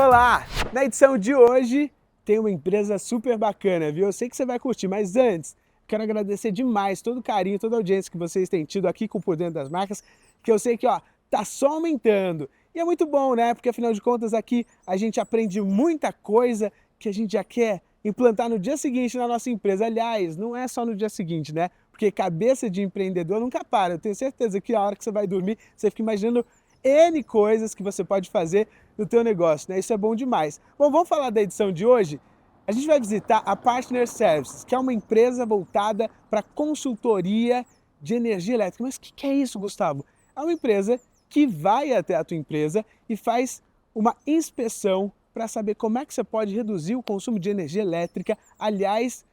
Olá! Na edição de hoje tem uma empresa super bacana, viu? Eu sei que você vai curtir, mas antes quero agradecer demais todo o carinho, toda a audiência que vocês têm tido aqui com Por Dentro das Marcas, que eu sei que tá só aumentando. E é muito bom, né? Porque afinal de contas aqui a gente aprende muita coisa que a gente já quer implantar no dia seguinte na nossa empresa. Aliás, não é só no dia seguinte, né? Porque cabeça de empreendedor nunca para. Eu tenho certeza que a hora que você vai dormir, você fica imaginando N coisas que você pode fazer no teu negócio, né? Isso é bom demais. Bom, vamos falar da edição de hoje? A gente vai visitar a Partner Services, que é uma empresa voltada para consultoria de energia elétrica. Mas o que é isso, Gustavo? É uma empresa que vai até a tua empresa e faz uma inspeção para saber como é que você pode reduzir o consumo de energia elétrica, aliás,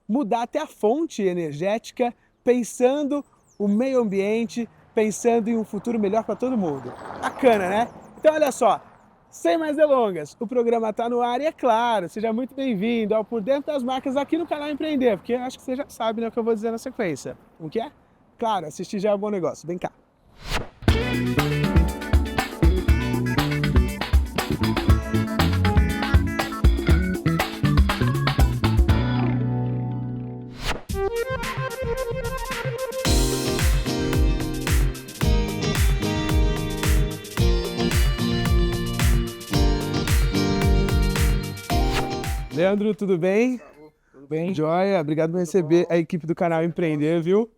mudar até a fonte energética, pensando o meio ambiente, pensando em um futuro melhor para todo mundo. Bacana, né? Então olha só, sem mais delongas, o programa está no ar e é claro, seja muito bem-vindo ao Por Dentro das Marcas aqui no canal Empreender, porque acho que você já sabe, né, o que eu vou dizer na sequência. O que é? Claro, assistir já é um bom negócio. Vem cá. Leandro, tudo bem? Tudo bem? Joia, obrigado por receber a equipe do canal Empreender, viu?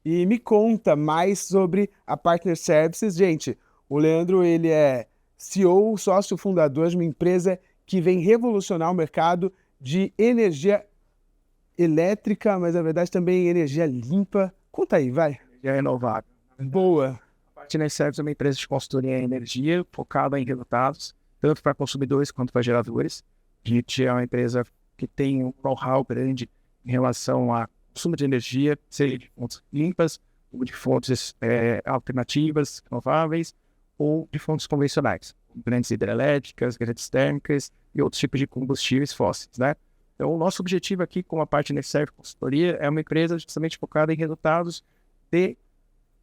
E me conta mais sobre a Partner Services. Gente, o Leandro, ele é CEO, sócio fundador de uma empresa que vem revolucionar o mercado de energia elétrica, mas na verdade também energia limpa. Conta aí, vai. Energia renovável. Boa. A Partner Services é uma empresa de consultoria em energia focada em resultados, tanto para consumidores quanto para geradores. A gente é uma empresa que tem um know-how grande em relação a consumo de energia, seja de fontes limpas, ou de fontes alternativas, renováveis, ou de fontes convencionais, grandes hidrelétricas, grandes térmicas e outros tipos de combustíveis fósseis, né? Então, o nosso objetivo aqui com a Partner Services Consultoria é uma empresa justamente focada em resultados de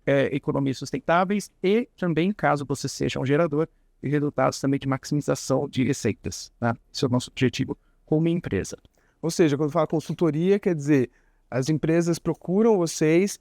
economias sustentáveis e também, caso você seja um gerador, e resultados também de maximização de receitas, né? Esse é o nosso objetivo como empresa. Ou seja, quando fala consultoria, quer dizer, as empresas procuram vocês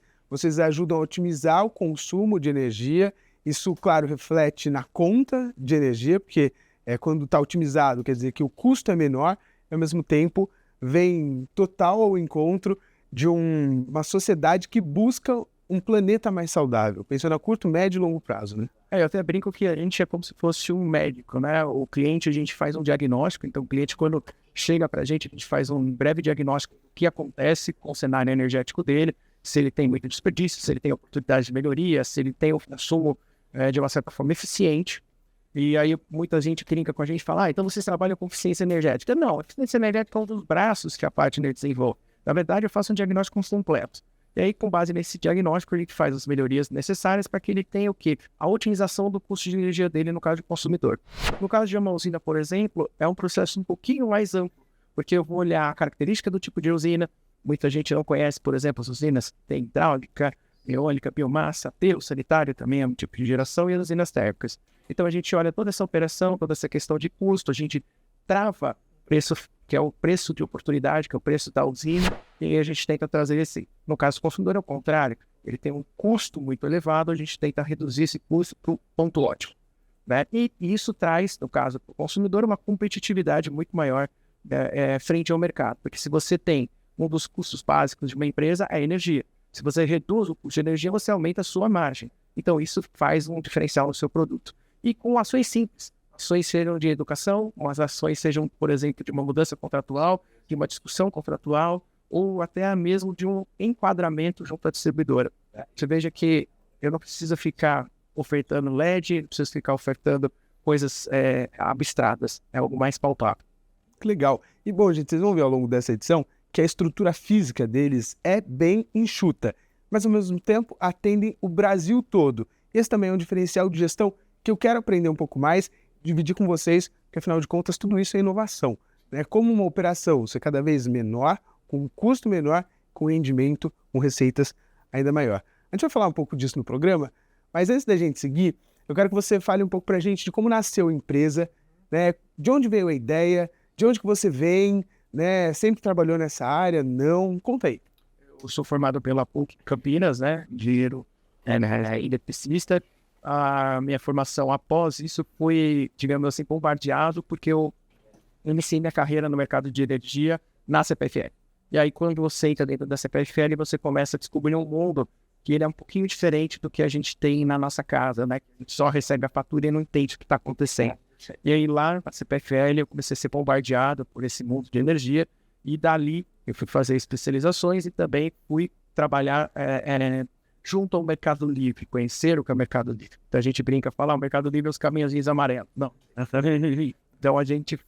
ajudam a otimizar o consumo de energia. Isso, claro, reflete na conta de energia, porque quando está otimizado, quer dizer que o custo é menor, e ao mesmo tempo vem total ao encontro de uma sociedade que busca um planeta mais saudável, pensando a curto, médio e longo prazo, né? Eu até brinco que a gente é como se fosse um médico, né? O cliente, a gente faz um diagnóstico, então o cliente, quando chega para a gente faz um breve diagnóstico do que acontece com o cenário energético dele, se ele tem muito desperdício, se ele tem oportunidade de melhoria, se ele tem um consumo de uma certa forma eficiente. E aí muita gente brinca com a gente e fala, então vocês trabalham com eficiência energética. Não, a eficiência energética é um dos braços que a Partner desenvolve. Na verdade, eu faço um diagnóstico completo. E aí, com base nesse diagnóstico, a gente faz as melhorias necessárias para que ele tenha o quê? A otimização do custo de energia dele no caso do consumidor. No caso de uma usina, por exemplo, é um processo um pouquinho mais amplo, porque eu vou olhar a característica do tipo de usina. Muita gente não conhece, por exemplo, as usinas tem hidráulica, eólica, biomassa, aterro sanitário também é um tipo de geração, e as usinas térmicas. Então, a gente olha toda essa operação, toda essa questão de custo, a gente trava preço, que é o preço de oportunidade, que é o preço da usina, e aí a gente tenta trazer esse. No caso do consumidor, é o contrário. Ele tem um custo muito elevado, a gente tenta reduzir esse custo para o ponto ótimo, né? E isso traz, no caso do consumidor, uma competitividade muito maior frente ao mercado. Porque se você tem um dos custos básicos de uma empresa, é a energia. Se você reduz o custo de energia, você aumenta a sua margem. Então, isso faz um diferencial no seu produto. E com ações simples. Ações sejam de educação, as ações sejam, por exemplo, de uma mudança contratual, de uma discussão contratual, ou até mesmo de um enquadramento junto à distribuidora. Você veja que eu não preciso ficar ofertando LED, não preciso ficar ofertando coisas abstratas, é algo mais palpável. Que legal. E bom, gente, vocês vão ver ao longo dessa edição que a estrutura física deles é bem enxuta, mas ao mesmo tempo atendem o Brasil todo. Esse também é um diferencial de gestão que eu quero aprender um pouco mais, dividir com vocês, porque afinal de contas tudo isso é inovação, né? Como uma operação ser cada vez menor, com um custo menor, com rendimento, com receitas ainda maior. A gente vai falar um pouco disso no programa, mas antes da gente seguir, eu quero que você fale um pouco para a gente de como nasceu a empresa, né? De onde veio a ideia? De onde que você vem? Né? Sempre trabalhou nessa área? Não? Conta aí. Eu sou formado pela PUC Campinas, né? Engenheiro eletricista. A minha formação após isso foi, digamos assim, bombardeado, porque eu iniciei minha carreira no mercado de energia na CPFL. E aí, quando você entra dentro da CPFL, você começa a descobrir um mundo que ele é um pouquinho diferente do que a gente tem na nossa casa, né? A gente só recebe a fatura e não entende o que está acontecendo. E aí, lá na CPFL, eu comecei a ser bombardeado por esse mundo de energia, e dali eu fui fazer especializações e também fui trabalhar junto ao Mercado Livre, conhecer o que é o Mercado Livre. Então a gente brinca, fala, o Mercado Livre é os caminhãozinhos amarelos. Não. Então a gente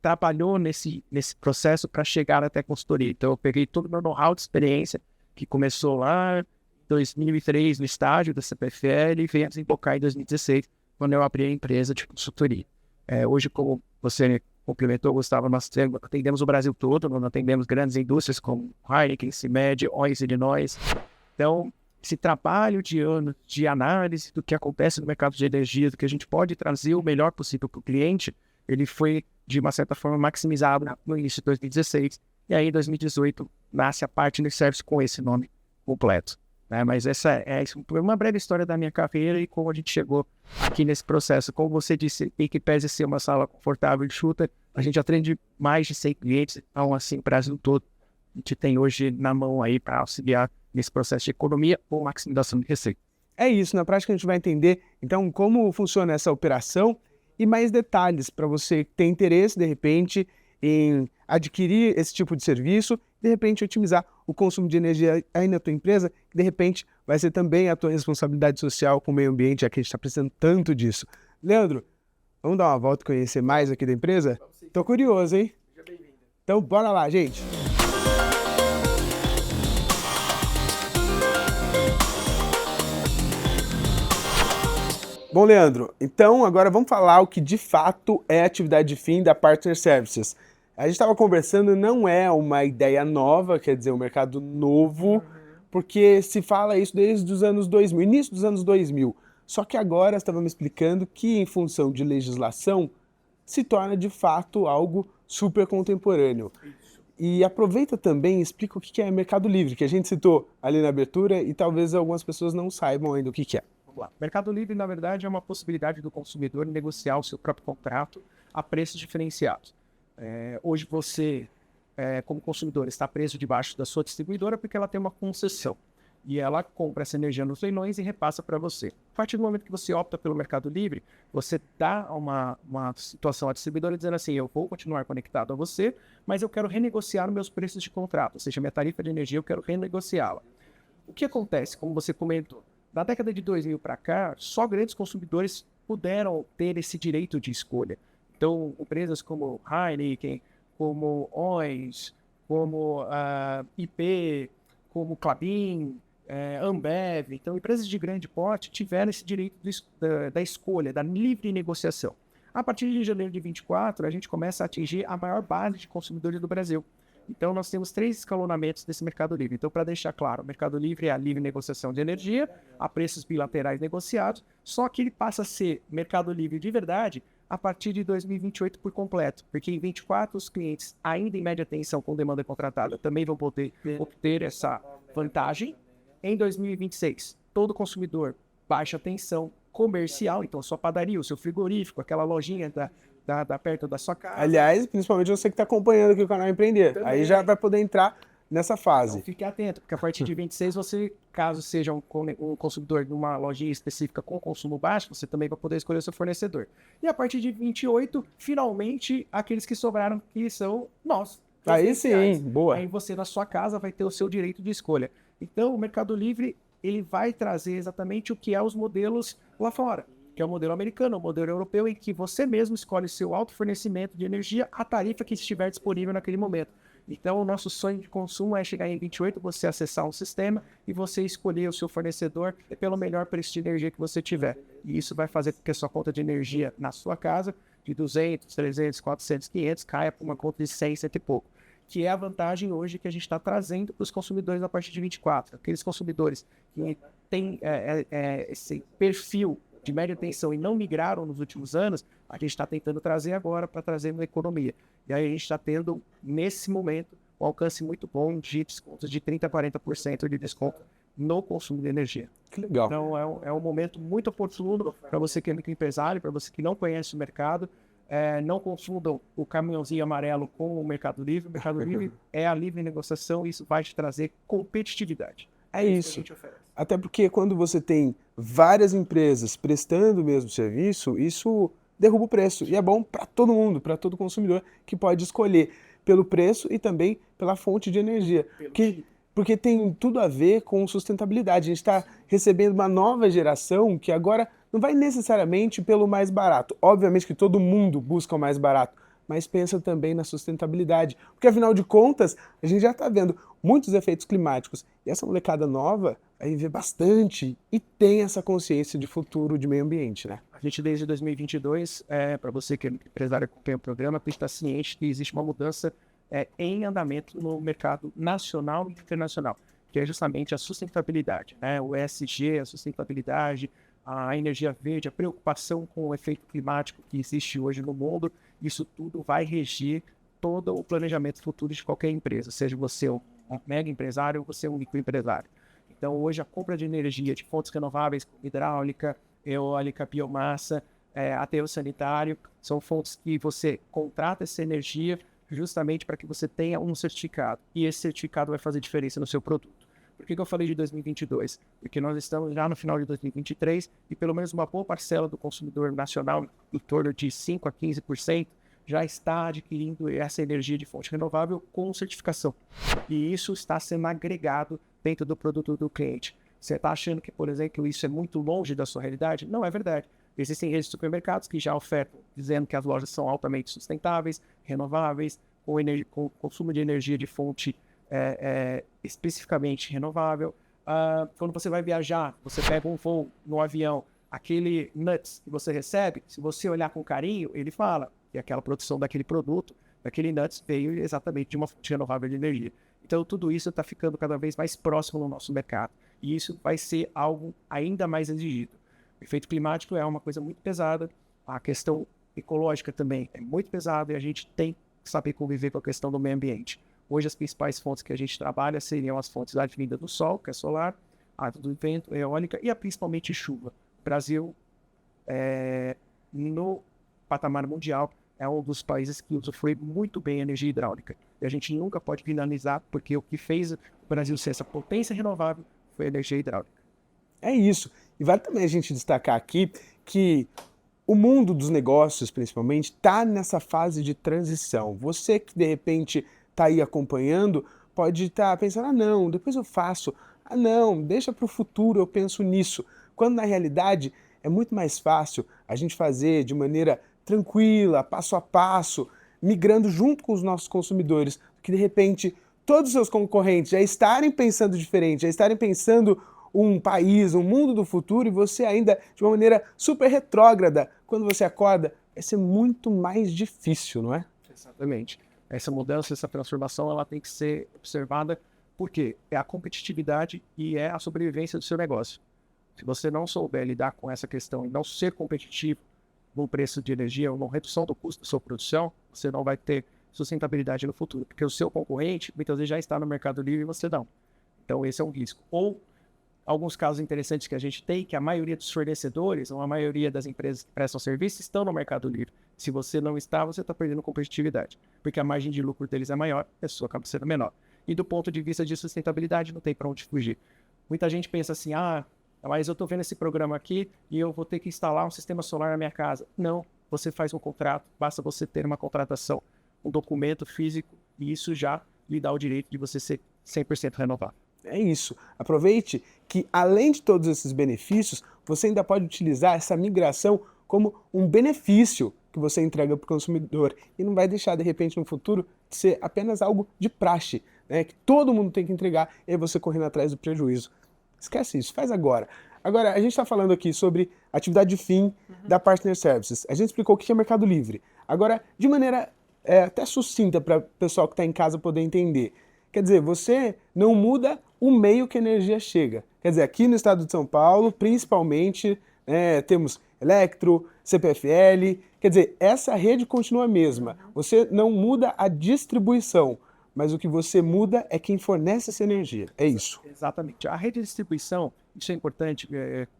trabalhou nesse processo para chegar até a consultoria. Então eu peguei todo o meu know-how de experiência, que começou lá em 2003 no estágio da CPFL e veio a desembocar em 2016, quando eu abri a empresa de consultoria. Hoje, como você complementou, Gustavo, nós atendemos o Brasil todo, nós atendemos grandes indústrias como Heineken, CIMED, Owens Illinois. Então, esse trabalho de anos de análise do que acontece no mercado de energia, do que a gente pode trazer o melhor possível para o cliente, ele foi, de uma certa forma, maximizado no início de 2016. E aí, em 2018, nasce a Partner Service com esse nome completo. Né? Mas essa é uma breve história da minha carreira e como a gente chegou aqui nesse processo. Como você disse, em que pese ser uma sala confortável e enxuta, a gente atende mais de 100 clientes, então, assim, o Brasil todo. A gente tem hoje na mão aí para auxiliar nesse processo de economia ou maximização de receita. É isso, na prática a gente vai entender, então, como funciona essa operação e mais detalhes para você ter interesse, de repente, em adquirir esse tipo de serviço, de repente otimizar o consumo de energia aí na tua empresa, que de repente vai ser também a tua responsabilidade social com o meio ambiente, já que a gente está precisando tanto disso. Leandro, vamos dar uma volta e conhecer mais aqui da empresa? Tô curioso, hein? Seja bem-vindo. Então bora lá, gente! Bom, Leandro, então agora vamos falar o que de fato é a atividade fim da Partner Services. A gente estava conversando, não é uma ideia nova, quer dizer, um mercado novo, porque se fala isso desde os anos 2000, início dos anos 2000. Só que agora você estava me explicando que, em função de legislação, se torna de fato algo super contemporâneo. E aproveita também e explica o que é Mercado Livre, que a gente citou ali na abertura e talvez algumas pessoas não saibam ainda o que é. Vamos lá. Mercado Livre, na verdade, é uma possibilidade do consumidor negociar o seu próprio contrato a preços diferenciados. Hoje você, como consumidor, está preso debaixo da sua distribuidora porque ela tem uma concessão. E ela compra essa energia nos leilões e repassa para você. A partir do momento que você opta pelo Mercado Livre, você dá uma situação à distribuidora dizendo assim, eu vou continuar conectado a você, mas eu quero renegociar os meus preços de contrato, ou seja, minha tarifa de energia eu quero renegociá-la. O que acontece, como você comentou, na década de 2000 para cá, só grandes consumidores puderam ter esse direito de escolha. Então, empresas como Heineken, como Owens, como IP, como Klabin, Ambev, então empresas de grande porte tiveram esse direito da escolha, da livre negociação. A partir de janeiro de 24, a gente começa a atingir a maior base de consumidores do Brasil. Então, nós temos 3 escalonamentos desse Mercado Livre. Então, para deixar claro, o Mercado Livre é a livre negociação de energia, a preços bilaterais negociados, só que ele passa a ser Mercado Livre de verdade a partir de 2028 por completo, porque em 24 os clientes ainda em média tensão com demanda contratada também vão poder obter essa vantagem. Em 2026, todo consumidor baixa tensão comercial, então sua padaria, o seu frigorífico, aquela lojinha perto da sua casa. Aliás, principalmente você que está acompanhando aqui o canal Empreender, também. Aí já vai poder entrar nessa fase. Então, fique atento, porque a partir de 26 você, caso seja um consumidor de uma lojinha específica com consumo baixo, você também vai poder escolher o seu fornecedor. E a partir de 28, finalmente, aqueles que sobraram, que são nós. Aí sim, boa. Aí você na sua casa vai ter o seu direito de escolha. Então, o Mercado Livre, ele vai trazer exatamente o que é os modelos lá fora, que é o modelo americano, o modelo europeu, em que você mesmo escolhe seu autofornecimento de energia, a tarifa que estiver disponível naquele momento. Então, o nosso sonho de consumo é chegar em 28, você acessar um sistema e você escolher o seu fornecedor pelo melhor preço de energia que você tiver. E isso vai fazer com que a sua conta de energia na sua casa, de 200, 300, 400, 500, caia para uma conta de 100, 100 e pouco. Que é a vantagem hoje que a gente está trazendo para os consumidores a partir de 24. Aqueles consumidores que têm esse perfil de média tensão e não migraram nos últimos anos, a gente está tentando trazer agora para trazer na economia. E aí a gente está tendo, nesse momento, um alcance muito bom de descontos de 30% a 40% de desconto no consumo de energia. Que legal. Então é um momento muito oportuno para você que é microempresário, para você que não conhece o mercado. Não confundam o caminhãozinho amarelo com o Mercado Livre. O Mercado Livre é a livre negociação e isso vai te trazer competitividade. É que a isso. gente oferece. Até porque quando você tem várias empresas prestando o mesmo serviço, isso derruba o preço. E é bom para todo mundo, para todo consumidor que pode escolher pelo preço e também pela fonte de energia. Porque tem tudo a ver com sustentabilidade. A gente está recebendo uma nova geração que agora não vai necessariamente pelo mais barato. Obviamente que todo mundo busca o mais barato, mas pensa também na sustentabilidade. Porque afinal de contas, a gente já está vendo muitos efeitos climáticos. E essa molecada nova vai ver bastante e tem essa consciência de futuro de meio ambiente, né? A gente desde 2022, para você que é empresário que acompanha o programa, tem que estar ciente que existe uma mudança em andamento no mercado nacional e internacional, que é justamente a sustentabilidade, né? O ESG, a sustentabilidade, a energia verde, a preocupação com o efeito climático que existe hoje no mundo, isso tudo vai regir todo o planejamento futuro de qualquer empresa, seja você um mega empresário ou você um microempresário. Então, hoje, a compra de energia de fontes renováveis, como hidráulica, eólica, biomassa, aterro sanitário, são fontes que você contrata essa energia justamente para que você tenha um certificado. E esse certificado vai fazer diferença no seu produto. Por que eu falei de 2022? Porque nós estamos já no final de 2023 e pelo menos uma boa parcela do consumidor nacional, em torno de 5% a 15%, já está adquirindo essa energia de fonte renovável com certificação. E isso está sendo agregado dentro do produto do cliente. Você está achando que, por exemplo, isso é muito longe da sua realidade? Não é verdade. Existem redes de supermercados que já ofertam, dizendo que as lojas são altamente sustentáveis, renováveis, com consumo de energia de fonte especificamente renovável. Quando você vai viajar, você pega um voo no avião, aquele nuts que você recebe, se você olhar com carinho, ele fala que aquela produção daquele produto, daquele nuts, veio exatamente de uma fonte renovável de energia. Então, tudo isso está ficando cada vez mais próximo no nosso mercado. E isso vai ser algo ainda mais exigido. O efeito climático é uma coisa muito pesada, a questão ecológica também é muito pesada e a gente tem que saber conviver com a questão do meio ambiente. Hoje, as principais fontes que a gente trabalha seriam as fontes advindas do sol, que é solar, a do vento, eólica e principalmente chuva. O Brasil, no patamar mundial, é um dos países que usufrui muito bem a energia hidráulica. E a gente nunca pode finalizar, porque o que fez o Brasil ser essa potência renovável foi a energia hidráulica. É isso. E vale também a gente destacar aqui que o mundo dos negócios, principalmente, está nessa fase de transição. Você que, de repente, está aí acompanhando, pode estar pensando, ah, não, depois eu faço. Ah, não, deixa para o futuro, eu penso nisso. Quando, na realidade, é muito mais fácil a gente fazer de maneira tranquila, passo a passo, migrando junto com os nossos consumidores, que, de repente, todos os seus concorrentes já estarem pensando diferente, já estarem pensando um país, um mundo do futuro, e você ainda de uma maneira super retrógrada, quando você acorda, vai ser muito mais difícil, não é? Exatamente. Essa mudança, essa transformação, ela tem que ser observada porque é a competitividade e é a sobrevivência do seu negócio. Se você não souber lidar com essa questão e não ser competitivo no preço de energia ou na redução do custo da sua produção, você não vai ter sustentabilidade no futuro, porque o seu concorrente muitas vezes já está no Mercado Livre e você não. Então esse é um risco. Ou alguns casos interessantes que a gente tem, que a maioria dos fornecedores, ou a maioria das empresas que prestam serviço, estão no Mercado Livre. Se você não está, você está perdendo competitividade, porque a margem de lucro deles é maior e a sua acaba sendo menor. E do ponto de vista de sustentabilidade, não tem para onde fugir. Muita gente pensa assim, mas eu estou vendo esse programa aqui e eu vou ter que instalar um sistema solar na minha casa. Não, você faz um contrato, basta você ter uma contratação, um documento físico, e isso já lhe dá o direito de você ser 100% renovável. É isso. Aproveite que, além de todos esses benefícios, você ainda pode utilizar essa migração como um benefício que você entrega para o consumidor e não vai deixar, de repente, no futuro, de ser apenas algo de praxe, né, que todo mundo tem que entregar e aí você correndo atrás do prejuízo. Esquece isso, faz agora. Agora, a gente está falando aqui sobre atividade de fim da Partner Services. A gente explicou o que é Mercado Livre. Agora, de maneira até sucinta para o pessoal que está em casa poder entender. Quer dizer, você não muda o meio que a energia chega. Quer dizer, aqui no estado de São Paulo, principalmente, temos Electro, CPFL, quer dizer, essa rede continua a mesma. Você não muda a distribuição, mas o que você muda é quem fornece essa energia, é isso. Exatamente. A rede de distribuição, isso é importante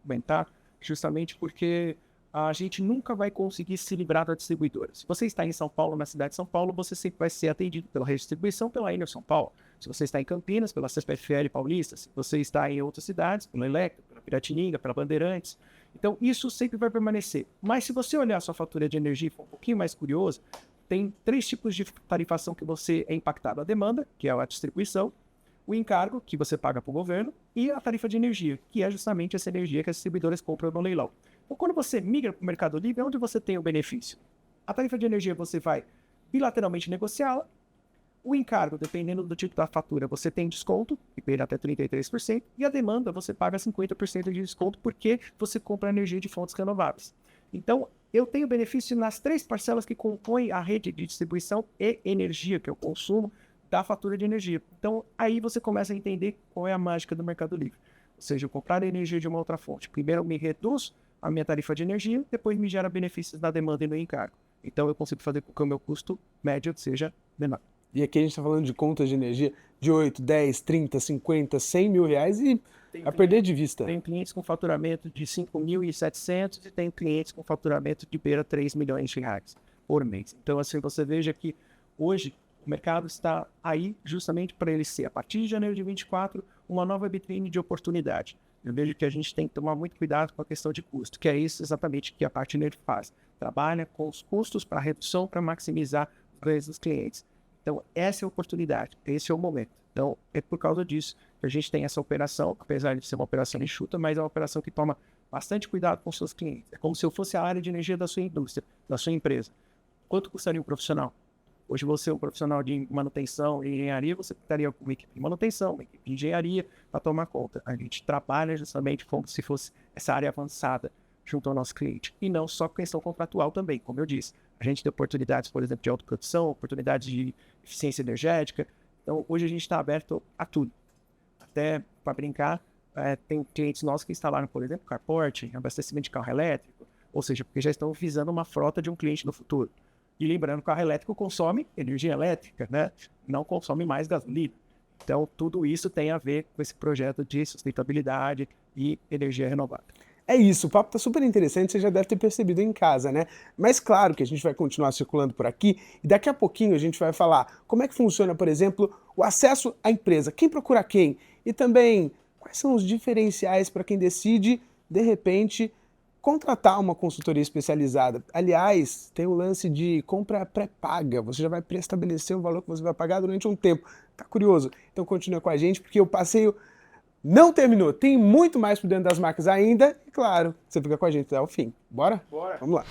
comentar, justamente porque a gente nunca vai conseguir se livrar da distribuidora. Se você está em São Paulo, na cidade de São Paulo, você sempre vai ser atendido pela rede de distribuição, pela Enel São Paulo. Se você está em Campinas, pela CPFL Paulista. Se você está em outras cidades, pela Electro, pela Piratininga, pela Bandeirantes. Então, isso sempre vai permanecer. Mas se você olhar a sua fatura de energia e for um pouquinho mais curioso, tem 3 tipos de tarifação que você é impactado. A demanda, que é a distribuição, o encargo, que você paga para o governo, e a tarifa de energia, que é justamente essa energia que as distribuidoras compram no leilão. Então, quando você migra para o Mercado Livre, é onde você tem o benefício. A tarifa de energia você vai bilateralmente negociá-la. O encargo, dependendo do tipo da fatura, você tem desconto, que beira até 33%, e a demanda você paga 50% de desconto porque você compra energia de fontes renováveis. Então, eu tenho benefício nas 3 parcelas que compõem a rede de distribuição e energia que eu consumo da fatura de energia. Então, aí você começa a entender qual é a mágica do Mercado Livre. Ou seja, eu comprar energia de uma outra fonte. Primeiro eu me reduz a minha tarifa de energia, depois me gera benefícios na demanda e no encargo. Então, eu consigo fazer com que o meu custo médio seja menor. E aqui a gente está falando de contas de energia de 8, 10, 30, 50, 100 mil reais e a perder de vista. Tem clientes com faturamento de 5.700 e tem clientes com faturamento de beira 3 milhões de reais por mês. Então, assim, você veja que hoje o mercado está aí justamente para ele ser, a partir de janeiro de 24, uma nova vitrine de oportunidade. Eu vejo que a gente tem que tomar muito cuidado com a questão de custo, que é isso exatamente que a Partner faz. Trabalha com os custos para redução, para maximizar os ganhos dos clientes. Então, essa é a oportunidade, esse é o momento. Então, é por causa disso que a gente tem essa operação, apesar de ser uma operação enxuta, mas é uma operação que toma bastante cuidado com os seus clientes. É como se eu fosse a área de energia da sua indústria, da sua empresa. Quanto custaria um profissional? Hoje você é um profissional de manutenção e engenharia, você estaria com uma equipe de manutenção, uma equipe de engenharia para tomar conta. A gente trabalha justamente como se fosse essa área avançada junto ao nosso cliente. E não só questão contratual também, como eu disse. A gente tem oportunidades, por exemplo, de autoprodução, oportunidades de eficiência energética. Então, hoje a gente está aberto a tudo. Até, para brincar, tem clientes nossos que instalaram, por exemplo, carport, abastecimento de carro elétrico, ou seja, porque já estão visando uma frota de um cliente no futuro. E lembrando que o carro elétrico consome energia elétrica, né? Não consome mais gasolina. Então, tudo isso tem a ver com esse projeto de sustentabilidade e energia renovável. É isso, o papo tá super interessante, você já deve ter percebido em casa, né? Mas claro que a gente vai continuar circulando por aqui e daqui a pouquinho a gente vai falar como é que funciona, por exemplo, o acesso à empresa, quem procura quem e também quais são os diferenciais para quem decide, de repente, contratar uma consultoria especializada. Aliás, tem o lance de compra pré-paga, você já vai pré-estabelecer o valor que você vai pagar durante um tempo. Tá curioso? Então continua com a gente porque o passeio não terminou, tem muito mais por dentro das marcas ainda, e claro, você fica com a gente até o fim. Bora? Bora! Vamos lá!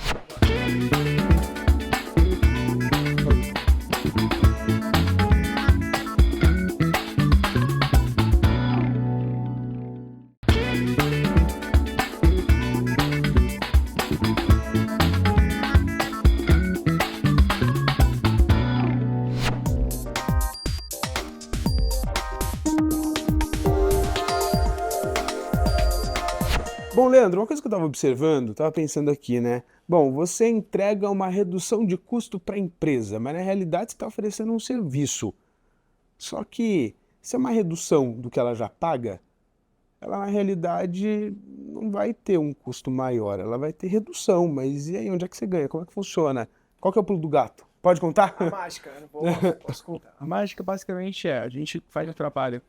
Bom, Leandro, uma coisa que eu estava observando, estava pensando aqui, né? Bom, você entrega uma redução de custo para a empresa, mas na realidade você está oferecendo um serviço. Só que se é uma redução do que ela já paga, ela na realidade não vai ter um custo maior, ela vai ter redução, mas e aí, onde é que você ganha? Como é que funciona? Qual que é o pulo do gato? Pode contar? A mágica, eu posso contar. A mágica basicamente a gente faz um trabalho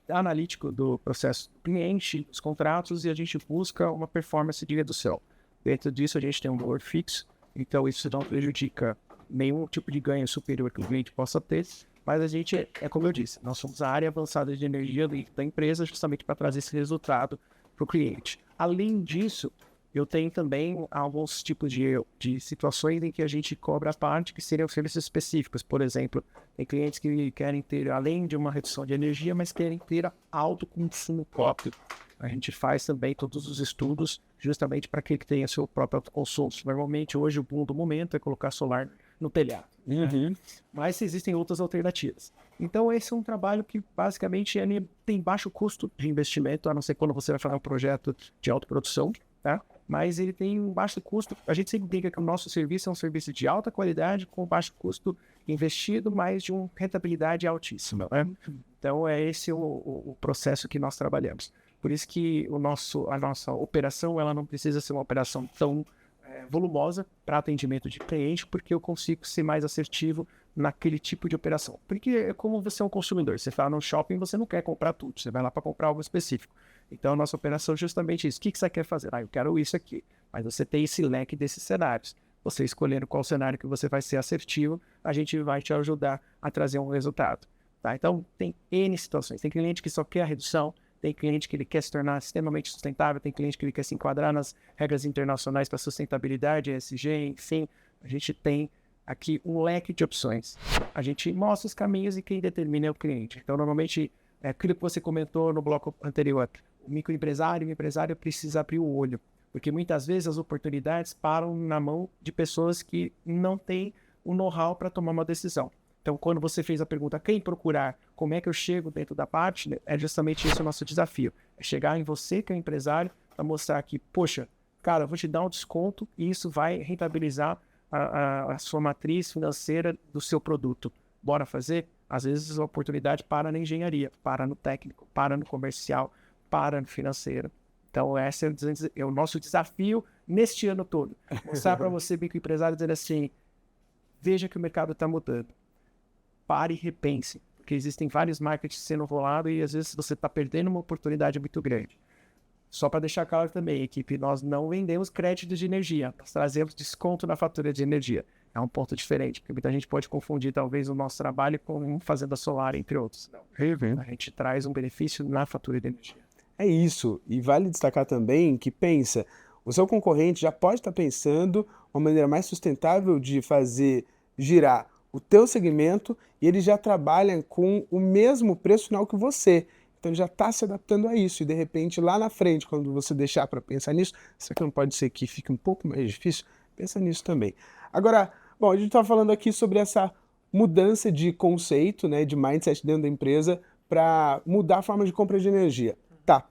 analítico do processo do cliente, dos contratos, e a gente busca uma performance de redução. Dentro disso, a gente tem um valor fixo, então isso não prejudica nenhum tipo de ganho superior que o cliente possa ter, mas a gente, como eu disse, nós somos a área avançada de energia da empresa justamente para trazer esse resultado para o cliente. Além disso, eu tenho também alguns tipos de situações em que a gente cobra a parte que seriam serviços específicos. Por exemplo, tem clientes que querem ter, além de uma redução de energia, mas querem ter alto consumo próprio. A gente faz também todos os estudos justamente para aquele que tenha seu próprio autoconsumo. Normalmente, hoje, o boom do momento é colocar solar no telhado. Uhum. Mas existem outras alternativas. Então, esse é um trabalho que, basicamente, ele tem baixo custo de investimento, a não ser quando você vai fazer um projeto de autoprodução, tá? mas ele tem um baixo custo. A gente sempre diga que o nosso serviço é um serviço de alta qualidade, com baixo custo investido, mas de uma rentabilidade altíssima, né? Então, é esse o processo que nós trabalhamos. Por isso que a nossa operação ela não precisa ser uma operação tão volumosa para atendimento de cliente, porque eu consigo ser mais assertivo naquele tipo de operação. Porque é como você é um consumidor, você está no shopping, você não quer comprar tudo, você vai lá para comprar algo específico. Então a nossa operação é justamente isso. O que você quer fazer? Eu quero isso aqui. Mas você tem esse leque desses cenários. Você escolhendo qual cenário que você vai ser assertivo, a gente vai te ajudar a trazer um resultado. Tá? Então tem N situações. Tem cliente que só quer a redução, tem cliente que ele quer se tornar extremamente sustentável, tem cliente que ele quer se enquadrar nas regras internacionais para sustentabilidade, ESG, enfim. A gente tem aqui um leque de opções. A gente mostra os caminhos e quem determina é o cliente. Então, normalmente, é aquilo que você comentou no bloco anterior, o microempresário, o empresário precisa abrir o olho, porque muitas vezes as oportunidades param na mão de pessoas que não têm o know-how para tomar uma decisão. Então, quando você fez a pergunta, quem procurar, como é que eu chego dentro da parte, é justamente esse o nosso desafio. É chegar em você, que é empresário, para mostrar que, poxa, cara, eu vou te dar um desconto e isso vai rentabilizar a sua matriz financeira do seu produto. Bora fazer? Às vezes a oportunidade para na engenharia, para no técnico, para no comercial, para no financeiro. Então, esse é o nosso desafio neste ano todo. Mostrar para você, microempresário, dizer assim, veja que o mercado está mudando. Pare e repense, porque existem vários markets sendo rolados e às vezes você está perdendo uma oportunidade muito grande. Só para deixar claro também, equipe, nós não vendemos créditos de energia, nós trazemos desconto na fatura de energia. É um ponto diferente, porque muita gente pode confundir talvez o nosso trabalho com uma fazenda solar, entre outros. Não. A gente traz um benefício na fatura de energia. É isso, e vale destacar também que pensa, o seu concorrente já pode estar pensando uma maneira mais sustentável de fazer girar o teu segmento e ele já trabalha com o mesmo preço final que você. Então ele já está se adaptando a isso e de repente lá na frente, quando você deixar para pensar nisso, isso aqui não pode ser que fique um pouco mais difícil, pensa nisso também. Agora, bom, a gente está falando aqui sobre essa mudança de conceito, né, de mindset dentro da empresa para mudar a forma de compra de energia. Tá,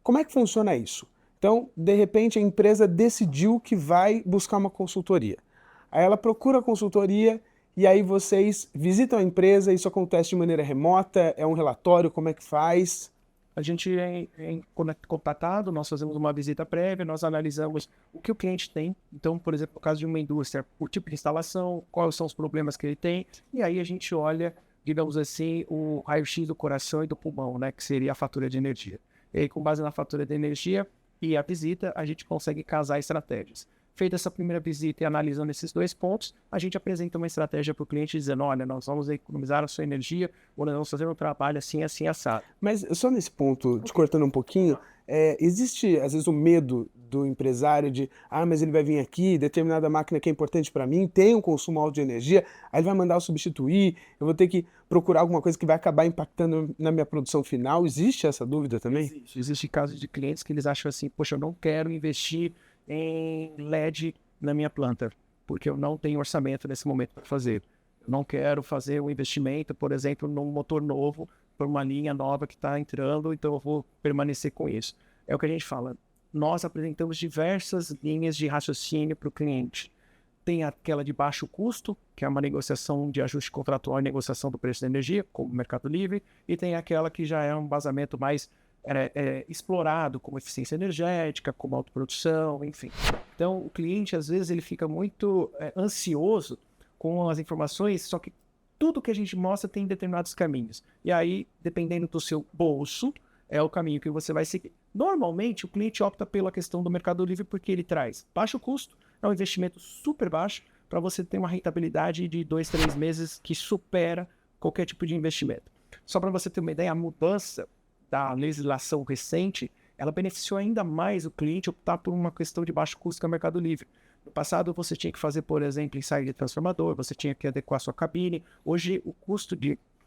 como é que funciona isso? Então, de repente a empresa decidiu que vai buscar uma consultoria. Aí ela procura a consultoria e aí vocês visitam a empresa, isso acontece de maneira remota, é um relatório, como é que faz? A gente é contatado, nós fazemos uma visita prévia, nós analisamos o que o cliente tem. Então, por exemplo, no caso de uma indústria, o tipo de instalação, quais são os problemas que ele tem, e aí a gente olha, digamos assim, o raio-x do coração e do pulmão, né, que seria a fatura de energia. E aí, com base na fatura de energia e a visita, a gente consegue casar estratégias. Feita essa primeira visita e analisando esses dois pontos, a gente apresenta uma estratégia para o cliente dizendo, olha, nós vamos economizar a sua energia ou nós vamos fazer um trabalho assim, assim, assado. Mas só nesse ponto, te cortando um pouquinho, existe às vezes o medo do empresário de, mas ele vai vir aqui, determinada máquina que é importante para mim, tem um consumo alto de energia, aí ele vai mandar eu substituir, eu vou ter que procurar alguma coisa que vai acabar impactando na minha produção final. Existe essa dúvida também? Existe casos de clientes que eles acham assim, poxa, eu não quero investir em LED na minha planta, porque eu não tenho orçamento nesse momento para fazer. Eu não quero fazer um investimento, por exemplo, num motor novo, por uma linha nova que está entrando, então eu vou permanecer com isso. É o que a gente fala. Nós apresentamos diversas linhas de raciocínio para o cliente. Tem aquela de baixo custo, que é uma negociação de ajuste contratual e negociação do preço da energia, como o Mercado Livre, e tem aquela que já é um vazamento mais explorado, como eficiência energética, como autoprodução, enfim. Então, o cliente, às vezes, ele fica muito ansioso com as informações, só que tudo que a gente mostra tem determinados caminhos. E aí, dependendo do seu bolso, é o caminho que você vai seguir. Normalmente, o cliente opta pela questão do Mercado Livre porque ele traz baixo custo, é um investimento super baixo, para você ter uma rentabilidade de 2, 3 meses que supera qualquer tipo de investimento. Só para você ter uma ideia, a mudança da legislação recente, ela beneficiou ainda mais o cliente optar por uma questão de baixo custo que é o Mercado Livre. No passado, você tinha que fazer, por exemplo, ensaio de transformador, você tinha que adequar sua cabine. Hoje, o custo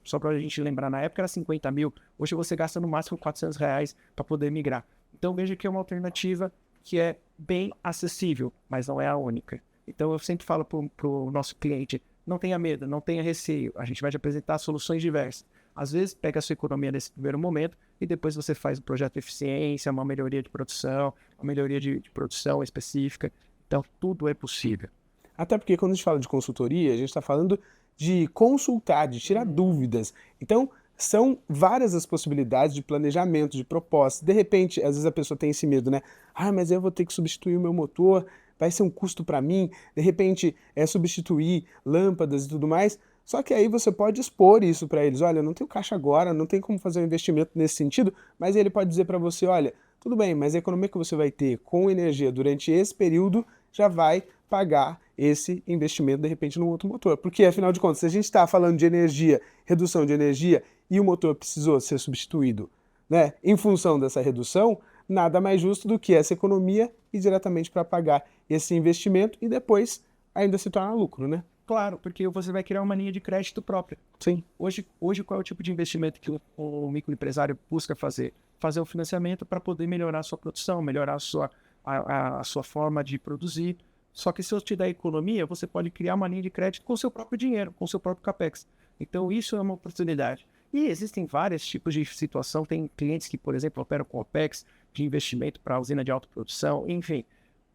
só para a gente lembrar, na época era 50 mil, hoje você gasta no máximo R$400 para poder migrar. Então, veja que é uma alternativa que é bem acessível, mas não é a única. Então, eu sempre falo para o nosso cliente, não tenha medo, não tenha receio, a gente vai te apresentar soluções diversas. Às vezes, pega a sua economia nesse primeiro momento e depois você faz um projeto de eficiência, uma melhoria de produção, uma melhoria de produção específica. Então, tudo é possível. Até porque quando a gente fala de consultoria, a gente está falando de consultar, de tirar dúvidas. Então, são várias as possibilidades de planejamento, de proposta. De repente, às vezes a pessoa tem esse medo, né? Ah, mas eu vou ter que substituir o meu motor, vai ser um custo para mim. De repente, é substituir lâmpadas e tudo mais. Só que aí você pode expor isso para eles. Olha, eu não tenho caixa agora, não tem como fazer um investimento nesse sentido, mas ele pode dizer para você, olha, tudo bem, mas a economia que você vai ter com energia durante esse período já vai pagar esse investimento, de repente, num outro motor. Porque, afinal de contas, se a gente está falando de energia, redução de energia, e o motor precisou ser substituído, né, em função dessa redução, nada mais justo do que essa economia ir diretamente para pagar esse investimento e depois ainda se torna lucro, né? Claro, porque você vai criar uma linha de crédito própria. Sim. Hoje qual é o tipo de investimento que o microempresário busca fazer? Fazer o financiamento para poder melhorar a sua produção, melhorar a sua forma de produzir. Só que se eu te der economia, você pode criar uma linha de crédito com o seu próprio dinheiro, com o seu próprio capex. Então isso é uma oportunidade. E existem vários tipos de situação. Tem clientes que, por exemplo, operam com OPEX, de investimento para usina de autoprodução, enfim.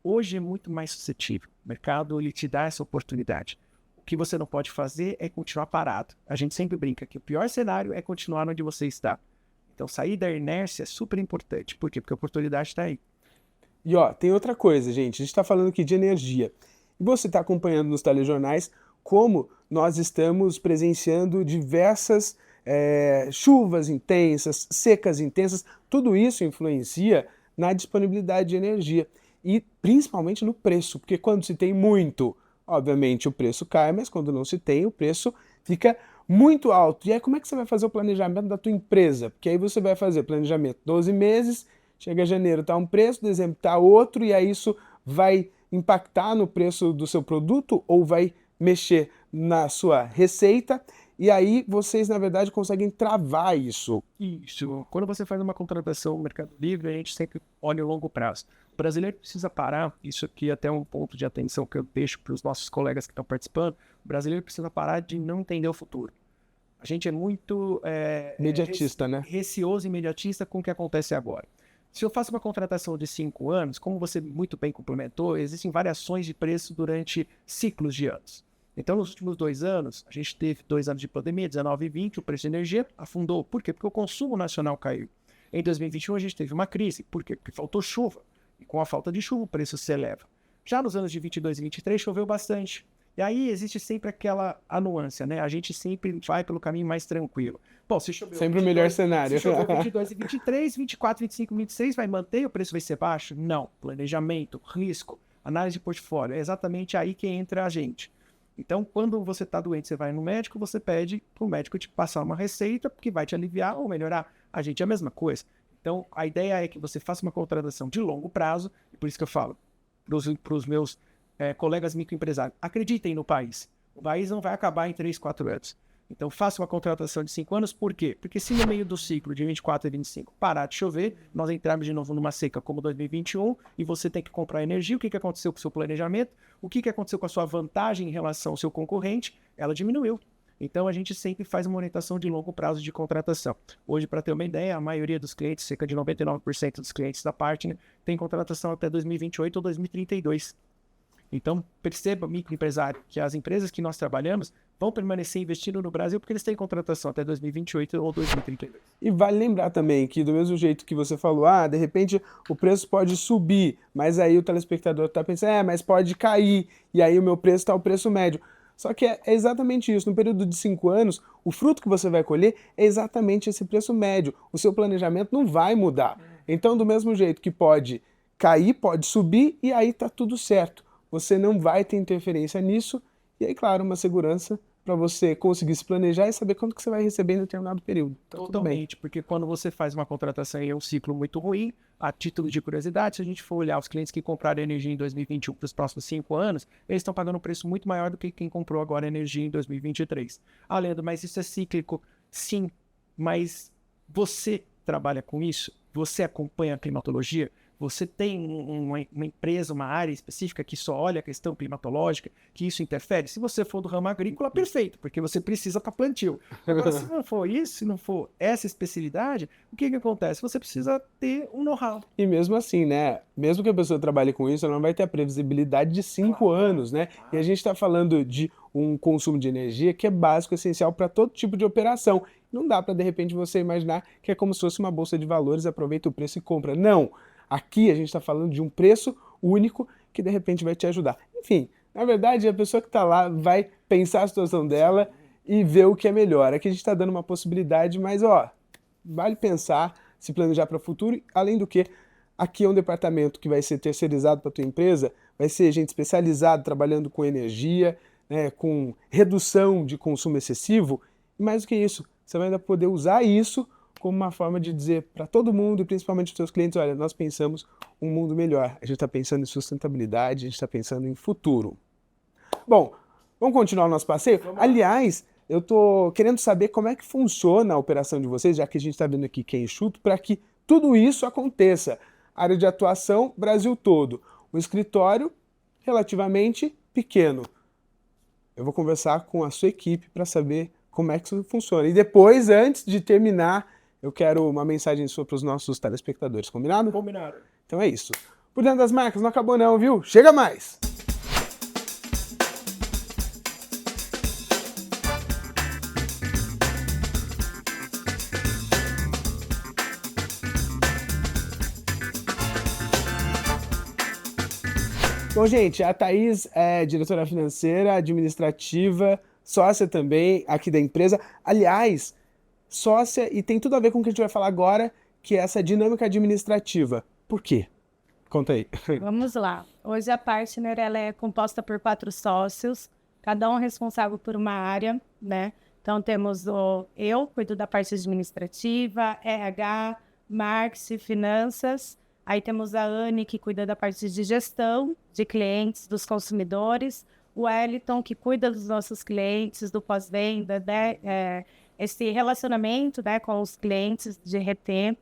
Hoje é muito mais suscetível. O mercado ele te dá essa oportunidade. O que você não pode fazer é continuar parado. A gente sempre brinca que o pior cenário é continuar onde você está. Então sair da inércia é super importante. Por quê? Porque a oportunidade está aí. E ó, tem outra coisa, gente. A gente está falando aqui de energia. E você está acompanhando nos telejornais como nós estamos presenciando diversas chuvas intensas, secas intensas. Tudo isso influencia na disponibilidade de energia e principalmente no preço, porque quando se tem muito, obviamente o preço cai, mas quando não se tem, o preço fica muito alto. E aí como é que você vai fazer o planejamento da tua empresa? Porque aí você vai fazer planejamento 12 meses, chega janeiro está um preço, dezembro está outro, e aí isso vai impactar no preço do seu produto ou vai mexer na sua receita, e aí vocês, na verdade, conseguem travar isso. Isso. Quando você faz uma contratação no Mercado Livre, a gente sempre olha o longo prazo. O brasileiro precisa parar, isso aqui é até um ponto de atenção que eu deixo para os nossos colegas que estão participando, o brasileiro precisa parar de não entender o futuro. A gente é muito Imediatista, né? receoso e imediatista com o que acontece agora. Se eu faço uma contratação de 5 anos, como você muito bem complementou, existem variações de preço durante ciclos de anos. Então, nos últimos 2 anos, a gente teve 2 anos de pandemia, 19 e 20, o preço de energia afundou. Por quê? Porque o consumo nacional caiu. Em 2021, a gente teve uma crise. Por quê? Porque faltou chuva. E com a falta de chuva, o preço se eleva. Já nos anos de 22 e 23, choveu bastante. E aí existe sempre aquela nuance, né? A gente sempre vai pelo caminho mais tranquilo. Bom, se choveu sempre 22, o melhor cenário. Se choveu 22 e 23, 24, 25, 26, vai manter? O preço vai ser baixo? Não. Planejamento, risco, análise de portfólio. É exatamente aí que entra a gente. Então, quando você está doente, você vai no médico, você pede para o médico te passar uma receita que vai te aliviar ou melhorar. A gente é a mesma coisa. Então, a ideia é que você faça uma contratação de longo prazo, e por isso que eu falo para os meus colegas microempresários, acreditem no país. O país não vai acabar em 3, 4 anos. Então, faça uma contratação de 5 anos, por quê? Porque se no meio do ciclo de 24 e 25 parar de chover, nós entrarmos de novo numa seca como 2021 e você tem que comprar energia, o que aconteceu com o seu planejamento? O que aconteceu com a sua vantagem em relação ao seu concorrente? Ela diminuiu. Então, a gente sempre faz uma orientação de longo prazo de contratação. Hoje, para ter uma ideia, a maioria dos clientes, cerca de 99% dos clientes da Partner, tem contratação até 2028 ou 2032. Então, perceba, microempresário, que as empresas que nós trabalhamos vão permanecer investindo no Brasil porque eles têm contratação até 2028 ou 2032. E vale lembrar também que, do mesmo jeito que você falou, de repente o preço pode subir, mas aí o telespectador está pensando, mas pode cair, e aí o meu preço está o preço médio. Só que é exatamente isso. No período de 5 anos, o fruto que você vai colher é exatamente esse preço médio. O seu planejamento não vai mudar. Então, do mesmo jeito que pode cair, pode subir, e aí está tudo certo. Você não vai ter interferência nisso, e aí, claro, uma segurança para você conseguir se planejar e saber quanto que você vai receber em determinado período. Então, totalmente, porque quando você faz uma contratação em um ciclo muito ruim, a título de curiosidade, se a gente for olhar os clientes que compraram energia em 2021 para os próximos 5 anos, eles estão pagando um preço muito maior do que quem comprou agora energia em 2023. Leandro, mas isso é cíclico? Sim, mas você trabalha com isso? Você acompanha a climatologia? você tem uma empresa, uma área específica que só olha a questão climatológica, que isso interfere? Se você for do ramo agrícola, perfeito, porque você precisa para plantio. Agora, se não for isso, se não for essa especialidade, o que acontece? Você precisa ter um know-how. E mesmo assim, né? Mesmo que a pessoa trabalhe com isso, ela não vai ter a previsibilidade de 5 anos, né? E a gente está falando de um consumo de energia que é básico, essencial para todo tipo de operação. Não dá para, de repente, você imaginar que é como se fosse uma bolsa de valores, aproveita o preço e compra. Não! Aqui a gente está falando de um preço único que, de repente, vai te ajudar. Enfim, na verdade, a pessoa que está lá vai pensar a situação dela e ver o que é melhor. Aqui a gente está dando uma possibilidade, mas, ó, vale pensar, se planejar para o futuro, além do que aqui é um departamento que vai ser terceirizado para a tua empresa, vai ser gente especializada trabalhando com energia, né, com redução de consumo excessivo, e mais do que isso, você vai ainda poder usar isso como uma forma de dizer para todo mundo, e principalmente os seus clientes, olha, nós pensamos um mundo melhor, a gente está pensando em sustentabilidade, a gente está pensando em futuro. Bom, vamos continuar o nosso passeio? Aliás, eu tô querendo saber como é que funciona a operação de vocês, já que a gente está vendo aqui que é enxuto, para que tudo isso aconteça. Área de atuação, Brasil todo. O escritório, relativamente pequeno. Eu vou conversar com a sua equipe para saber como é que isso funciona. E depois, antes de terminar, eu quero uma mensagem sua para os nossos telespectadores. Combinado? Combinado. Então é isso. Por dentro das marcas, não acabou não, viu? Chega mais! Bom, gente, a Thaís é diretora financeira, administrativa, sócia também aqui da empresa. Aliás, sócia e tem tudo a ver com o que a gente vai falar agora, que é essa dinâmica administrativa. Por quê? Conta aí. Vamos lá. Hoje a Partner ela é composta por 4 sócios, cada um responsável por uma área, né? Então temos eu, cuido da parte administrativa, RH, marketing, finanças. Aí temos a Anne, que cuida da parte de gestão de clientes, dos consumidores. O Wellington, que cuida dos nossos clientes, do pós-venda, né? Esse relacionamento, né, com os clientes, de reter.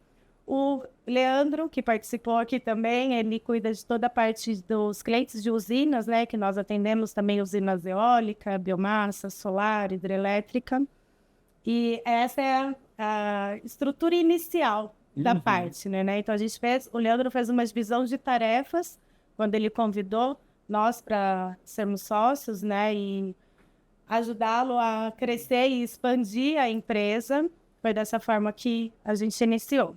O Leandro, que participou aqui também, ele cuida de toda a parte dos clientes de usinas, né, que nós atendemos também usinas eólica, biomassa, solar, hidrelétrica. E essa é a estrutura inicial da Partner, né? Então o Leandro fez uma divisão de tarefas quando ele convidou nós para sermos sócios, né, e ajudá-lo a crescer e expandir a empresa. Foi dessa forma que a gente iniciou.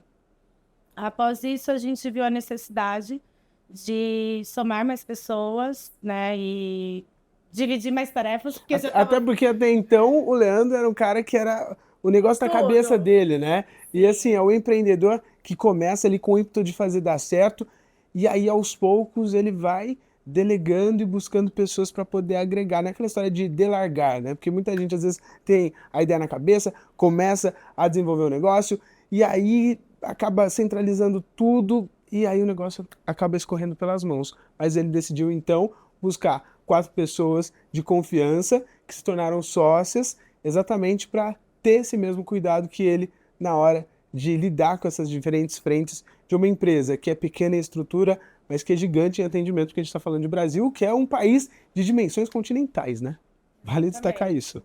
Após isso, a gente viu a necessidade de somar mais pessoas, né, e dividir mais tarefas. Porque Até porque até então o Leandro era um cara que era o negócio da cabeça dele, né? E assim, é o empreendedor que começa ali com o ímpeto de fazer dar certo, e aí aos poucos ele vai delegando e buscando pessoas para poder agregar, não é aquela história de delargar, né? Porque muita gente às vezes tem a ideia na cabeça, começa a desenvolver o negócio, e aí acaba centralizando tudo e aí o negócio acaba escorrendo pelas mãos. Mas ele decidiu então buscar 4 pessoas de confiança que se tornaram sócias exatamente para ter esse mesmo cuidado que ele na hora de lidar com essas diferentes frentes de uma empresa que é pequena em estrutura, mas que é gigante em atendimento, porque a gente está falando de Brasil, que é um país de dimensões continentais, né? Vale destacar isso.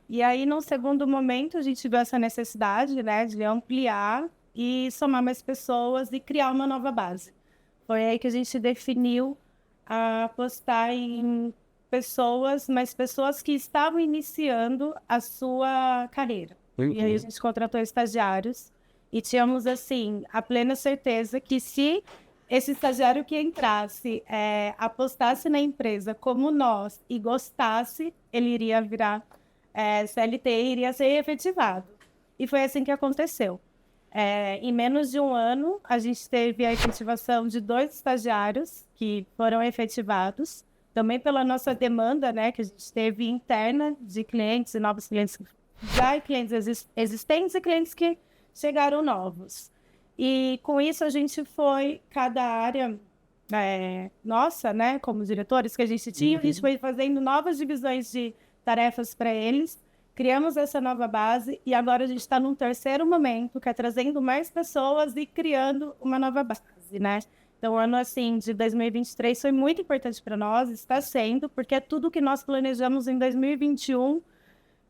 E aí, num segundo momento, a gente viu essa necessidade, né, de ampliar e somar mais pessoas e criar uma nova base. Foi aí que a gente definiu apostar em pessoas, mas pessoas que estavam iniciando a sua carreira. E aí a gente contratou estagiários e tínhamos, assim, a plena certeza que se esse estagiário que entrasse, apostasse na empresa como nós e gostasse, ele iria virar CLT e iria ser efetivado. E foi assim que aconteceu. Em menos de um ano, a gente teve a efetivação de 2 estagiários que foram efetivados, também pela nossa demanda, né, que a gente teve interna de clientes e novos clientes, já clientes existentes e clientes que chegaram novos. E com isso a gente foi, cada área nossa, né, como diretores que a gente tinha, a gente foi fazendo novas divisões de tarefas para eles. Criamos essa nova base e agora a gente está num terceiro momento, que é trazendo mais pessoas e criando uma nova base, né? Então, o ano assim, de 2023 foi muito importante para nós, está sendo, porque é tudo que nós planejamos em 2021,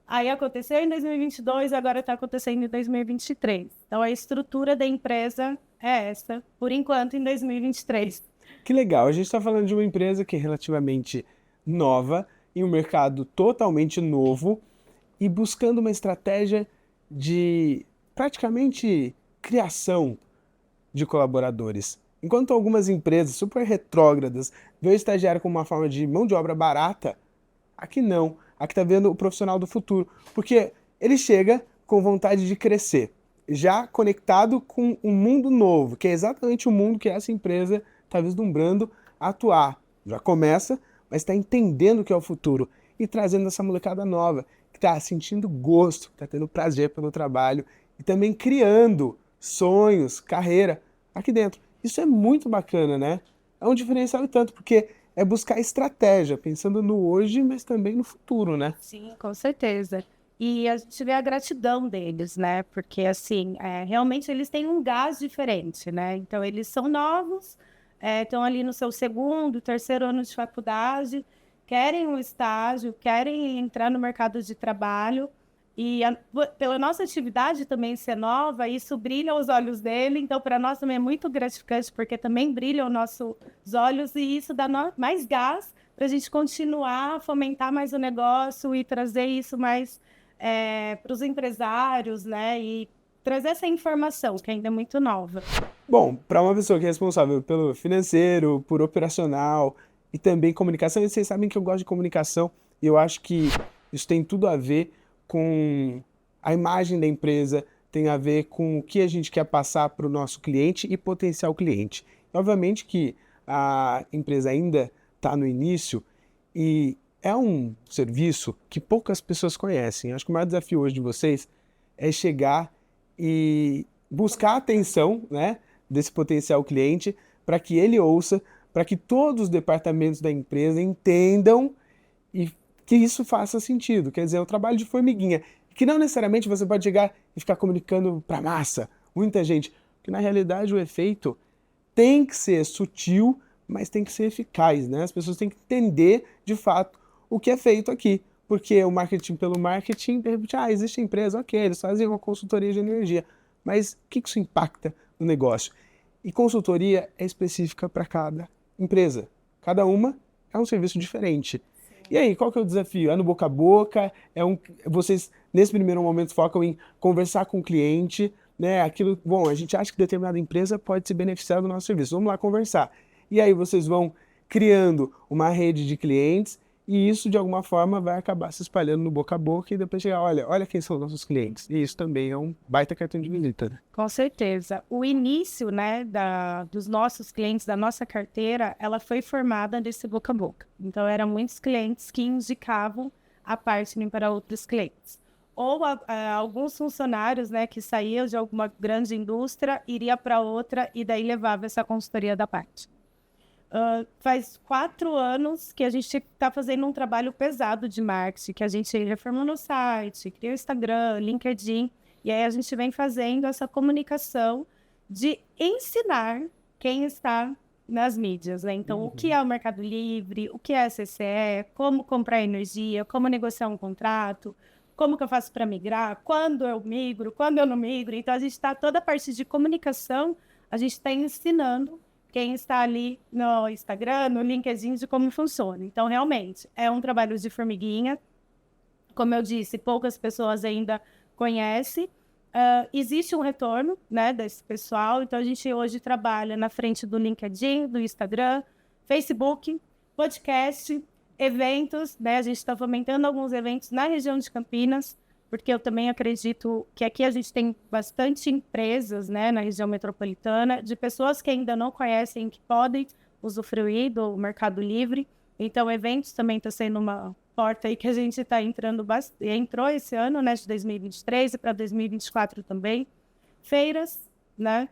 aí aconteceu em 2022, agora está acontecendo em 2023. Então, a estrutura da empresa é essa, por enquanto, em 2023. Que legal, a gente está falando de uma empresa que é relativamente nova, em um mercado totalmente novo e buscando uma estratégia de praticamente criação de colaboradores. Enquanto algumas empresas super retrógradas veem o estagiário como uma forma de mão de obra barata, aqui não. Aqui está vendo o profissional do futuro, porque ele chega com vontade de crescer, já conectado com um mundo novo, que é exatamente o mundo que essa empresa está vislumbrando atuar. Já começa, mas está entendendo o que é o futuro e trazendo essa molecada nova, que está sentindo gosto, que está tendo prazer pelo trabalho e também criando sonhos, carreira aqui dentro. Isso é muito bacana, né? É um diferencial e tanto, porque é buscar estratégia, pensando no hoje, mas também no futuro, né? Sim, com certeza. E a gente vê a gratidão deles, né? Porque, assim, realmente eles têm um gás diferente, né? Então, eles são novos, estão ali no seu segundo, terceiro ano de faculdade, querem um estágio, querem entrar no mercado de trabalho. E pela nossa atividade também ser nova, isso brilha os olhos dele. Então, para nós também é muito gratificante, porque também brilha os nossos olhos e isso dá mais gás para a gente continuar a fomentar mais o negócio e trazer isso mais para os empresários, né? E trazer essa informação, que ainda é muito nova. Bom, para uma pessoa que é responsável pelo financeiro, por operacional e também comunicação, e vocês sabem que eu gosto de comunicação e eu acho que isso tem tudo a ver com a imagem da empresa, tem a ver com o que a gente quer passar para o nosso cliente e potencial cliente. Obviamente que a empresa ainda está no início e é um serviço que poucas pessoas conhecem. Acho que o maior desafio hoje de vocês é chegar e buscar a atenção, né, desse potencial cliente para que ele ouça, para que todos os departamentos da empresa entendam e que isso faça sentido. Quer dizer, é um trabalho de formiguinha, que não necessariamente você pode chegar e ficar comunicando para a massa, muita gente, porque na realidade o efeito tem que ser sutil, mas tem que ser eficaz, né? As pessoas têm que entender de fato o que é feito aqui, porque o marketing pelo marketing, de repente, existe a empresa, ok, eles fazem uma consultoria de energia, mas o que isso impacta no negócio? E consultoria é específica para cada empresa, cada uma é um serviço diferente. E aí, qual que é o desafio? É no boca a boca? Vocês, nesse primeiro momento, focam em conversar com o cliente, né? Bom, a gente acha que determinada empresa pode se beneficiar do nosso serviço. Vamos lá conversar. E aí vocês vão criando uma rede de clientes e isso, de alguma forma, vai acabar se espalhando no boca a boca e depois chegar, olha quem são os nossos clientes. E isso também é um baita cartão de visita, né? Com certeza. O início, né, dos nossos clientes, da nossa carteira, ela foi formada desse boca a boca. Então, eram muitos clientes que indicavam a Partner para outros clientes. Ou alguns funcionários, né, que saíam de alguma grande indústria, iria para outra e daí levava essa consultoria da parte. Faz 4 anos que a gente está fazendo um trabalho pesado de marketing, que a gente reformou no site, criou Instagram, LinkedIn, e aí a gente vem fazendo essa comunicação de ensinar quem está nas mídias, né? Então, o que é o Mercado Livre, o que é a CCE, como comprar energia, como negociar um contrato, como que eu faço para migrar, quando eu migro, quando eu não migro. Então, a gente está, toda a parte de comunicação, a gente está ensinando quem está ali no Instagram, no LinkedIn, de como funciona. Então, realmente, é um trabalho de formiguinha. Como eu disse, poucas pessoas ainda conhecem. Existe um retorno, né, desse pessoal. Então, a gente hoje trabalha na frente do LinkedIn, do Instagram, Facebook, podcast, eventos, né? A gente está fomentando alguns eventos na região de Campinas, porque eu também acredito que aqui a gente tem bastante empresas, né, na região metropolitana, de pessoas que ainda não conhecem, que podem usufruir do Mercado Livre. Então, eventos também está sendo uma porta aí que a gente está entrando bastante. Entrou esse ano, né, de 2023 e para 2024 também. Feiras, né,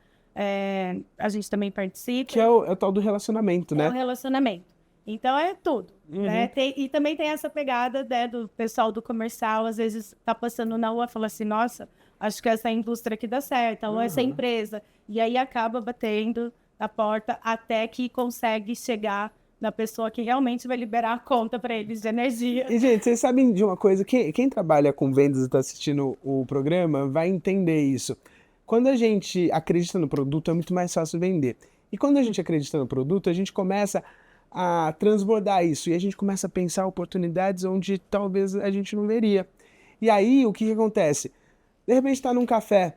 a gente também participa. Que é o tal do relacionamento, né? É o relacionamento. Então, é tudo. Né? E também tem essa pegada, né, do pessoal do comercial, às vezes tá passando na rua e fala assim, nossa, acho que essa indústria aqui dá certo, ou essa empresa. E aí acaba batendo da porta até que consegue chegar na pessoa que realmente vai liberar a conta para eles de energia. E, gente, vocês sabem de uma coisa, quem trabalha com vendas e está assistindo o programa vai entender isso. Quando a gente acredita no produto, é muito mais fácil vender. E quando a gente acredita no produto, a gente começa a transbordar isso e a gente começa a pensar oportunidades onde talvez a gente não veria. E aí, o que acontece? De repente está num café,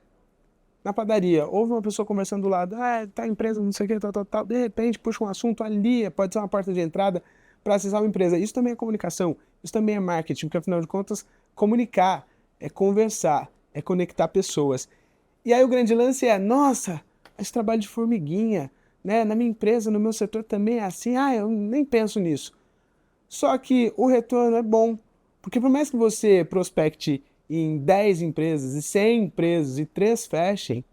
na padaria, ouve uma pessoa conversando do lado, tá empresa, não sei o que, tal. De repente puxa um assunto ali, pode ser uma porta de entrada para acessar uma empresa. Isso também é comunicação, isso também é marketing, porque afinal de contas, comunicar é conversar, é conectar pessoas. E aí o grande lance é, nossa, esse trabalho de formiguinha, né? Na minha empresa, no meu setor também é assim, eu nem penso nisso. Só que o retorno é bom, porque por mais que você prospecte em 10 empresas e 100 empresas e 3 fechem,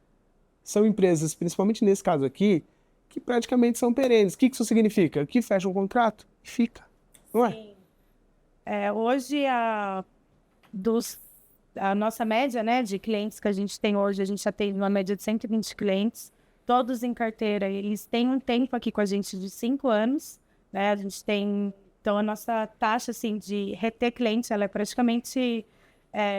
são empresas, principalmente nesse caso aqui, que praticamente são perenes. O que isso significa? Que fecha um contrato e fica, não é? Sim. Hoje, a nossa média, né, de clientes que a gente tem hoje, a gente já tem uma média de 120 clientes, todos em carteira, eles têm um tempo aqui com a gente de 5 anos, né, a gente tem, então a nossa taxa, assim, de reter cliente, ela é praticamente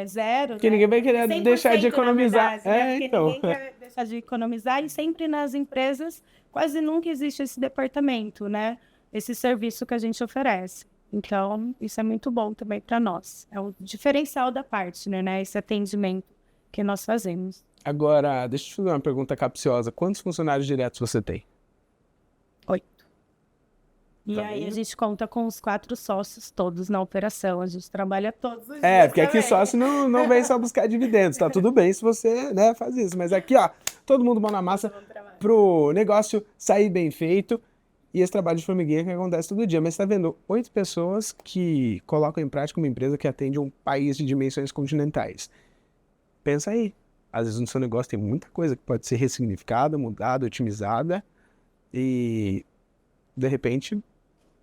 zero. Porque ninguém vai querer deixar de economizar. Verdade, né? Porque ninguém quer deixar de economizar e sempre nas empresas quase nunca existe esse departamento, né, esse serviço que a gente oferece. Então, isso é muito bom também para nós. É o diferencial da partner, né? Esse atendimento que nós fazemos. Agora, deixa eu te fazer uma pergunta capciosa. Quantos funcionários diretos você tem? 8. E Tá aí vendo? a gente conta com os 4 sócios todos na operação. A gente trabalha todos os dias Porque aqui também. sócio não vem só buscar dividendos. Tá tudo bem se você, né, faz isso. Mas aqui, ó, todo mundo mão na massa pro negócio sair bem feito. E esse trabalho de formiguinha que acontece todo dia. Mas você tá vendo 8 pessoas que colocam em prática uma empresa que atende um país de dimensões continentais. Pensa aí. Às vezes no seu negócio tem muita coisa que pode ser ressignificada, mudada, otimizada. E, de repente,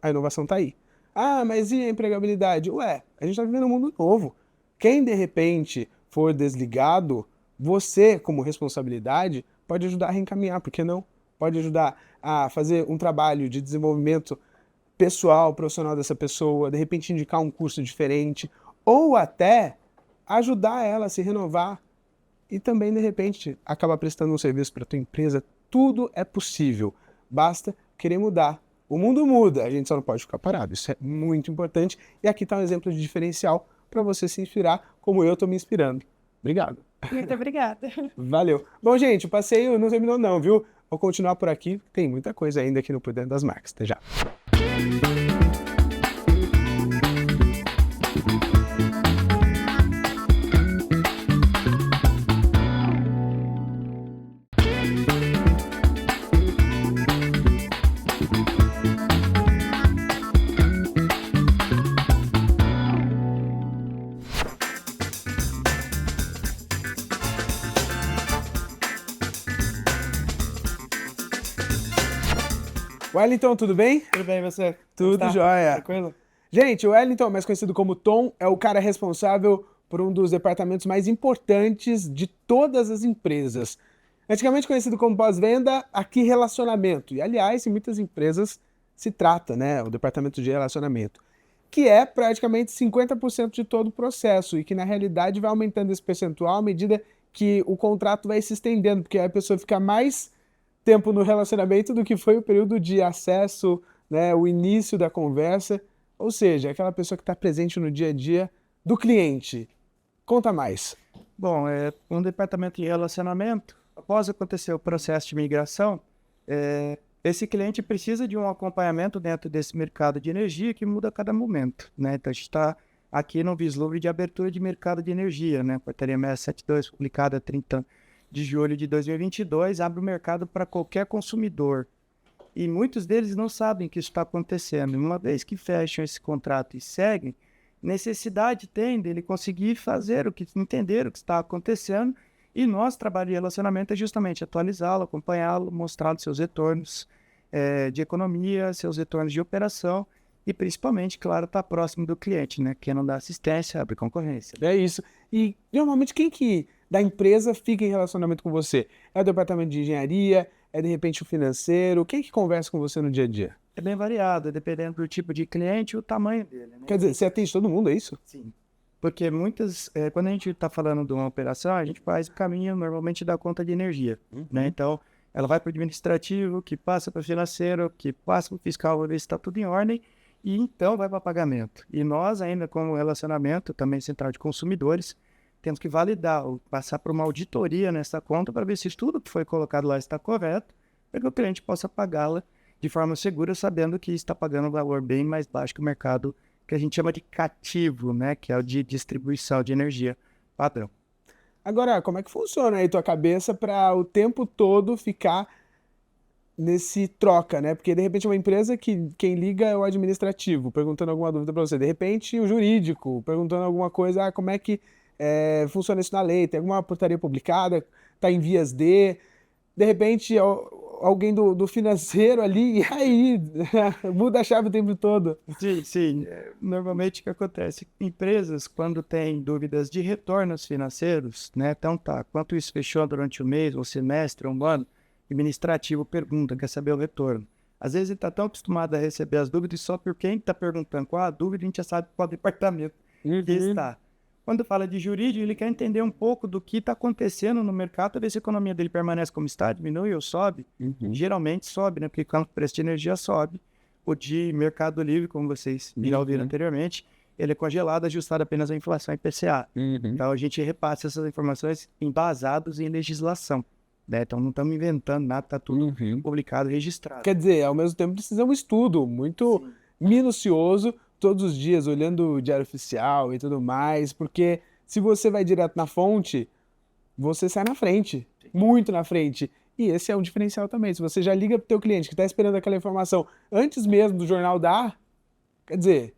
a inovação tá aí. Mas e a empregabilidade? A gente tá vivendo um mundo novo. Quem, de repente, for desligado, você, como responsabilidade, pode ajudar a reencaminhar, por que não? Pode ajudar a fazer um trabalho de desenvolvimento pessoal, profissional dessa pessoa, de repente indicar um curso diferente, ou até ajudar ela a se renovar e também, de repente, acabar prestando um serviço para a tua empresa. Tudo é possível, basta querer mudar. O mundo muda, a gente só não pode ficar parado, isso é muito importante. E aqui está um exemplo de diferencial para você se inspirar, como eu estou me inspirando. Obrigado. Muito obrigada. Valeu. Bom, gente, o passeio não terminou não, viu? Vou continuar por aqui, tem muita coisa ainda aqui no Por Dentro das Marcas. Até já. Wellington, tudo bem? Tudo bem, você? Tudo jóia. Tranquilo? Gente, o Wellington, mais conhecido como Tom, é o cara responsável por um dos departamentos mais importantes de todas as empresas. Antigamente conhecido como pós-venda, aqui relacionamento. E, aliás, em muitas empresas se trata, né, o departamento de relacionamento, que é praticamente 50% de todo o processo e que, na realidade, vai aumentando esse percentual à medida que o contrato vai se estendendo, porque a pessoa fica mais tempo no relacionamento do que foi o período de acesso, né, o início da conversa, ou seja, aquela pessoa que está presente no dia a dia do cliente. Conta mais. Bom, um departamento de relacionamento, após acontecer o processo de migração, esse cliente precisa de um acompanhamento dentro desse mercado de energia que muda a cada momento, né? Então a gente está aqui no vislumbre de abertura de mercado de energia, né? Portaria 672, publicada 30 de julho de 2022, abre o mercado para qualquer consumidor. E muitos deles não sabem que isso está acontecendo. Uma vez que fecham esse contrato e seguem, necessidade tem dele conseguir entender o que está acontecendo. E nosso trabalho de relacionamento é justamente atualizá-lo, acompanhá-lo, mostrar os seus retornos de economia, seus retornos de operação e principalmente, claro, estar próximo do cliente, né? Quem não dá assistência, abre concorrência. É isso. E, normalmente, quem que da empresa fica em relacionamento com você? É o departamento de engenharia? É de repente o financeiro? Quem que conversa com você no dia a dia? É bem variado, dependendo do tipo de cliente e o tamanho dele, né? Quer dizer, você atende todo mundo, é isso? Sim. Porque quando a gente está falando de uma operação, a gente faz o caminho normalmente da conta de energia, né? Então, ela vai para o administrativo, que passa para o financeiro, que passa para o fiscal, para ver se está tudo em ordem, e então vai para pagamento. E nós ainda, como relacionamento, também central de consumidores, temos que validar, ou passar por uma auditoria nessa conta para ver se tudo que foi colocado lá está correto, para que o cliente possa pagá-la de forma segura, sabendo que está pagando um valor bem mais baixo que o mercado, que a gente chama de cativo, né? Que é o de distribuição de energia padrão. Agora, como é que funciona aí tua cabeça para o tempo todo ficar nesse troca, né? Porque de repente é uma empresa que quem liga é o administrativo, perguntando alguma dúvida para você. De repente o jurídico, perguntando alguma coisa, como é que funciona isso na lei? Tem alguma portaria publicada? Está em vias de repente alguém do financeiro ali, e aí muda a chave o tempo todo. Sim, sim. Normalmente o que acontece? Empresas, quando têm dúvidas de retornos financeiros, né? Então tá, quanto isso fechou durante o mês, um semestre, um ano, o administrativo pergunta, quer saber o retorno. Às vezes ele está tão acostumado a receber as dúvidas, só por quem está perguntando qual a dúvida, a gente já sabe qual departamento que está. Quando fala de jurídico, ele quer entender um pouco do que está acontecendo no mercado, para ver se a economia dele permanece como está, diminui ou sobe. Geralmente sobe, né? Porque quando o preço de energia sobe, o de mercado livre, como vocês já ouviram anteriormente, ele é congelado, ajustado apenas à inflação IPCA. Então a gente repassa essas informações embasados em legislação, né? Então não estamos inventando nada, está tudo publicado, registrado. Quer dizer, ao mesmo tempo precisa um estudo muito minucioso, todos os dias, olhando o diário oficial e tudo mais, porque se você vai direto na fonte, você sai na frente, muito na frente. E esse é um diferencial também. Se você já liga para o teu cliente que está esperando aquela informação antes mesmo do jornal dar, quer dizer,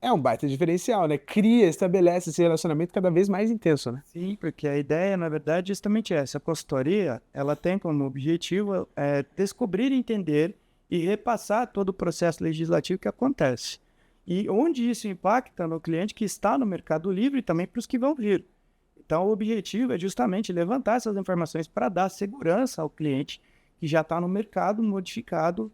é um baita diferencial, né? Estabelece esse relacionamento cada vez mais intenso, né? Sim, porque a ideia, na verdade, é justamente essa. A consultoria, ela tem como objetivo descobrir, entender e repassar todo o processo legislativo que acontece. E onde isso impacta no cliente que está no Mercado Livre e também para os que vão vir. Então, o objetivo é justamente levantar essas informações para dar segurança ao cliente que já está no mercado modificado,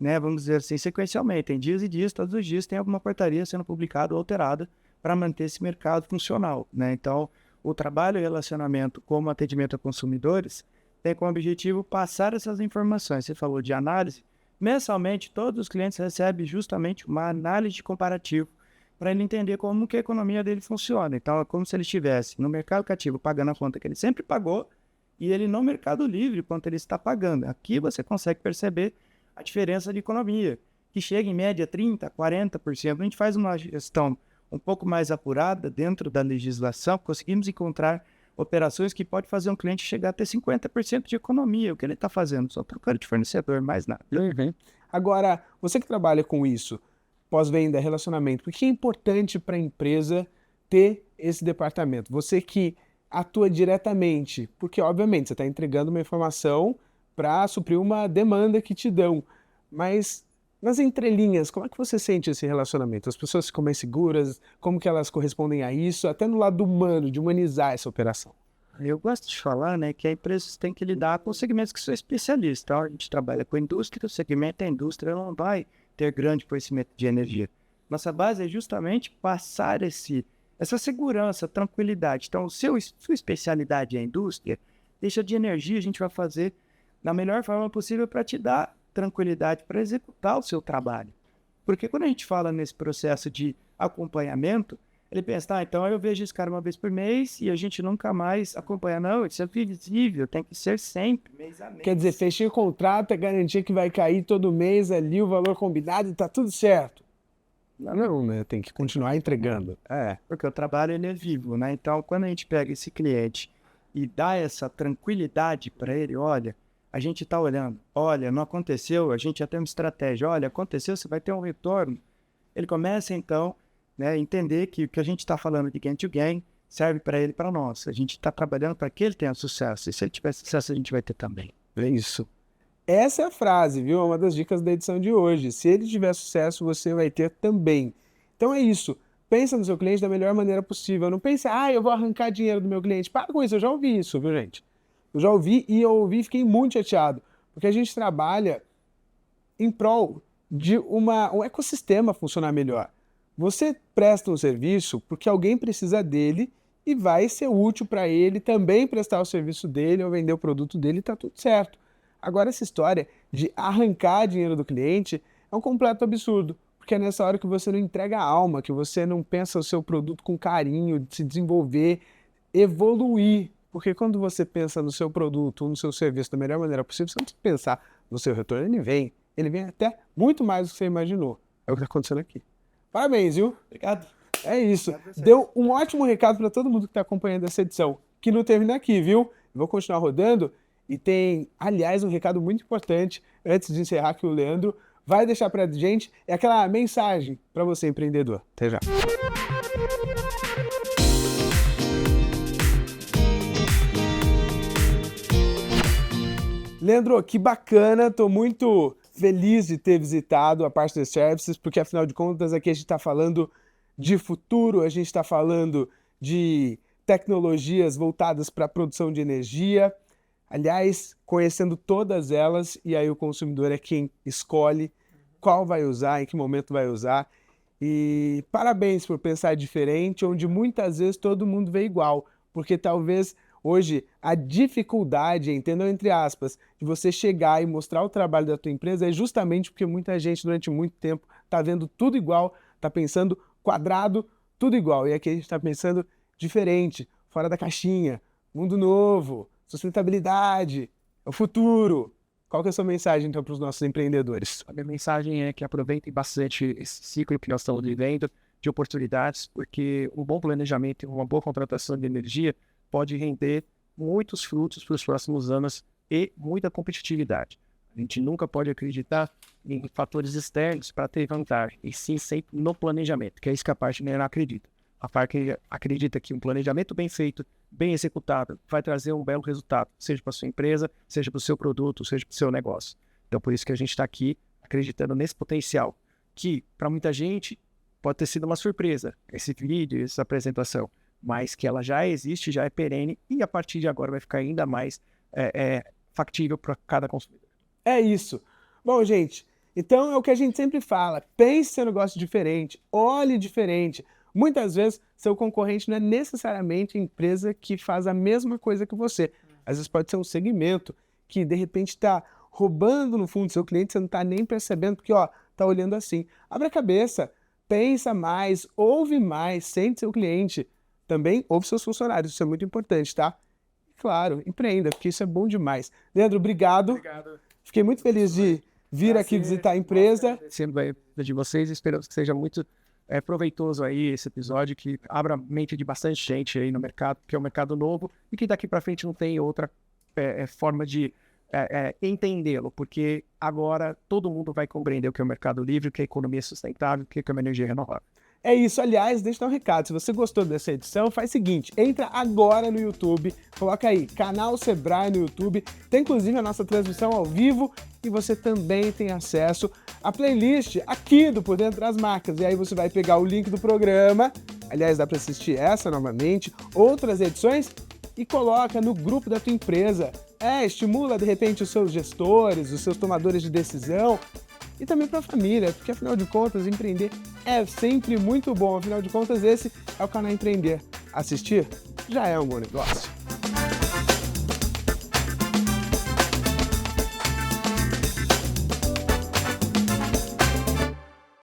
né, vamos dizer assim, sequencialmente. Tem dias e dias, todos os dias tem alguma portaria sendo publicada ou alterada para manter esse mercado funcional, né? Então, o trabalho e relacionamento como atendimento a consumidores tem como objetivo passar essas informações. Você falou de análise. Mensalmente, todos os clientes recebem justamente uma análise de comparativo para ele entender como que a economia dele funciona. Então, é como se ele estivesse no mercado cativo pagando a conta que ele sempre pagou e ele no Mercado Livre, quanto ele está pagando. Aqui você consegue perceber a diferença de economia, que chega em média 30%, 40%. A gente faz uma gestão um pouco mais apurada dentro da legislação, conseguimos encontrar operações que pode fazer um cliente chegar a ter 50% de economia, o que ele está fazendo, só trocando de fornecedor, mais nada. Agora, você que trabalha com isso, pós-venda, relacionamento, por que é importante para a empresa ter esse departamento? Você que atua diretamente, porque obviamente você está entregando uma informação para suprir uma demanda que te dão, mas nas entrelinhas, como é que você sente esse relacionamento? As pessoas ficam mais seguras? Como que elas correspondem a isso? Até no lado humano, de humanizar essa operação. Eu gosto de falar, né, que a empresa tem que lidar com segmentos que são especialistas. Então, a gente trabalha com indústria, o segmento da indústria não vai ter grande conhecimento de energia. Nossa base é justamente passar essa segurança, tranquilidade. Então, sua especialidade é a indústria, deixa de energia, a gente vai fazer da melhor forma possível para te dar tranquilidade para executar o seu trabalho. Porque quando a gente fala nesse processo de acompanhamento, ele pensa, então eu vejo esse cara uma vez por mês e a gente nunca mais acompanha. Não, isso é visível, tem que ser sempre, mês a mês. Quer dizer, fechei o contrato, é garantia que vai cair todo mês ali o valor combinado e tá tudo certo. Não, né? Tem que continuar entregando. Porque o trabalho ele é vivo, né? Então, quando a gente pega esse cliente e dá essa tranquilidade para ele, olha, a gente está olhando, olha, não aconteceu, a gente já tem uma estratégia, olha, aconteceu, você vai ter um retorno. Ele começa, então, né, a entender que o que a gente está falando de gain to gain serve para ele e para nós. A gente está trabalhando para que ele tenha sucesso. E se ele tiver sucesso, a gente vai ter também. É isso. Essa é a frase, viu? É uma das dicas da edição de hoje. Se ele tiver sucesso, você vai ter também. Então é isso. Pensa no seu cliente da melhor maneira possível. Não pense, eu vou arrancar dinheiro do meu cliente. Para com isso, eu já ouvi isso, viu, gente? Eu já ouvi e eu ouvi e fiquei muito chateado, porque a gente trabalha em prol de um ecossistema funcionar melhor. Você presta um serviço porque alguém precisa dele e vai ser útil para ele também prestar o serviço dele ou vender o produto dele, está tudo certo. Agora, essa história de arrancar dinheiro do cliente é um completo absurdo, porque é nessa hora que você não entrega a alma, que você não pensa o seu produto com carinho, de se desenvolver, evoluir. Porque quando você pensa no seu produto ou no seu serviço da melhor maneira possível, você não precisa pensar no seu retorno, ele vem até muito mais do que você imaginou. É o que está acontecendo aqui. Parabéns, viu? Obrigado. É isso. Deu um ótimo recado para todo mundo que está acompanhando essa edição, que não termina aqui, viu? Eu vou continuar rodando e tem, aliás, um recado muito importante antes de encerrar que o Leandro vai deixar para a gente, é aquela mensagem para você, empreendedor. Até já. Leandro, que bacana, estou muito feliz de ter visitado a Partner Services, porque afinal de contas aqui a gente está falando de futuro, a gente está falando de tecnologias voltadas para a produção de energia, aliás, conhecendo todas elas, e aí o consumidor é quem escolhe qual vai usar, em que momento vai usar, e parabéns por pensar diferente, onde muitas vezes todo mundo vê igual, porque talvez hoje a dificuldade, entendam entre aspas, de você chegar e mostrar o trabalho da tua empresa é justamente porque muita gente durante muito tempo está vendo tudo igual, está pensando quadrado, tudo igual. E aqui a gente está pensando diferente, fora da caixinha, mundo novo, sustentabilidade, é o futuro. Qual que é a sua mensagem então para os nossos empreendedores? A minha mensagem é que aproveitem bastante esse ciclo que nós estamos vivendo de oportunidades, porque um bom planejamento e uma boa contratação de energia pode render muitos frutos para os próximos anos e muita competitividade. A gente nunca pode acreditar em fatores externos para ter vantagem, e sim sempre no planejamento, que é isso que a Partner acredita. A Partner acredita que um planejamento bem feito, bem executado, vai trazer um belo resultado, seja para a sua empresa, seja para o seu produto, seja para o seu negócio. Então, por isso que a gente está aqui acreditando nesse potencial, que para muita gente pode ter sido uma surpresa, esse vídeo, essa apresentação, mas que ela já existe, já é perene e a partir de agora vai ficar ainda mais factível para cada consumidor. É isso. Bom, gente, então é o que a gente sempre fala, pense seu negócio diferente, olhe diferente. Muitas vezes, seu concorrente não é necessariamente a empresa que faz a mesma coisa que você. Às vezes pode ser um segmento que, de repente, está roubando no fundo do seu cliente, você não está nem percebendo, porque, está olhando assim. Abre a cabeça, pensa mais, ouve mais, sente seu cliente. Também ouve seus funcionários, isso é muito importante, tá? Claro, empreenda, porque isso é bom demais. Leandro, obrigado. Obrigado. Fiquei muito feliz de vir aqui visitar a empresa. Sendo de vocês, esperamos que seja muito proveitoso aí esse episódio, que abra a mente de bastante gente aí no mercado, que é um mercado novo e que daqui para frente não tem outra forma de entendê-lo, porque agora todo mundo vai compreender o que é o mercado livre, o que é economia sustentável, o que é uma energia renovável. É isso, aliás, deixa eu dar um recado, se você gostou dessa edição, faz o seguinte, entra agora no YouTube, coloca aí, canal Sebrae no YouTube, tem inclusive a nossa transmissão ao vivo e você também tem acesso à playlist aqui do Por Dentro das Marcas, e aí você vai pegar o link do programa, aliás, dá para assistir essa novamente, outras edições, e coloca no grupo da tua empresa, estimula de repente os seus gestores, os seus tomadores de decisão, e também para a família, porque afinal de contas, empreender é sempre muito bom. Afinal de contas, esse é o canal Empreender. Assistir já é um bom negócio.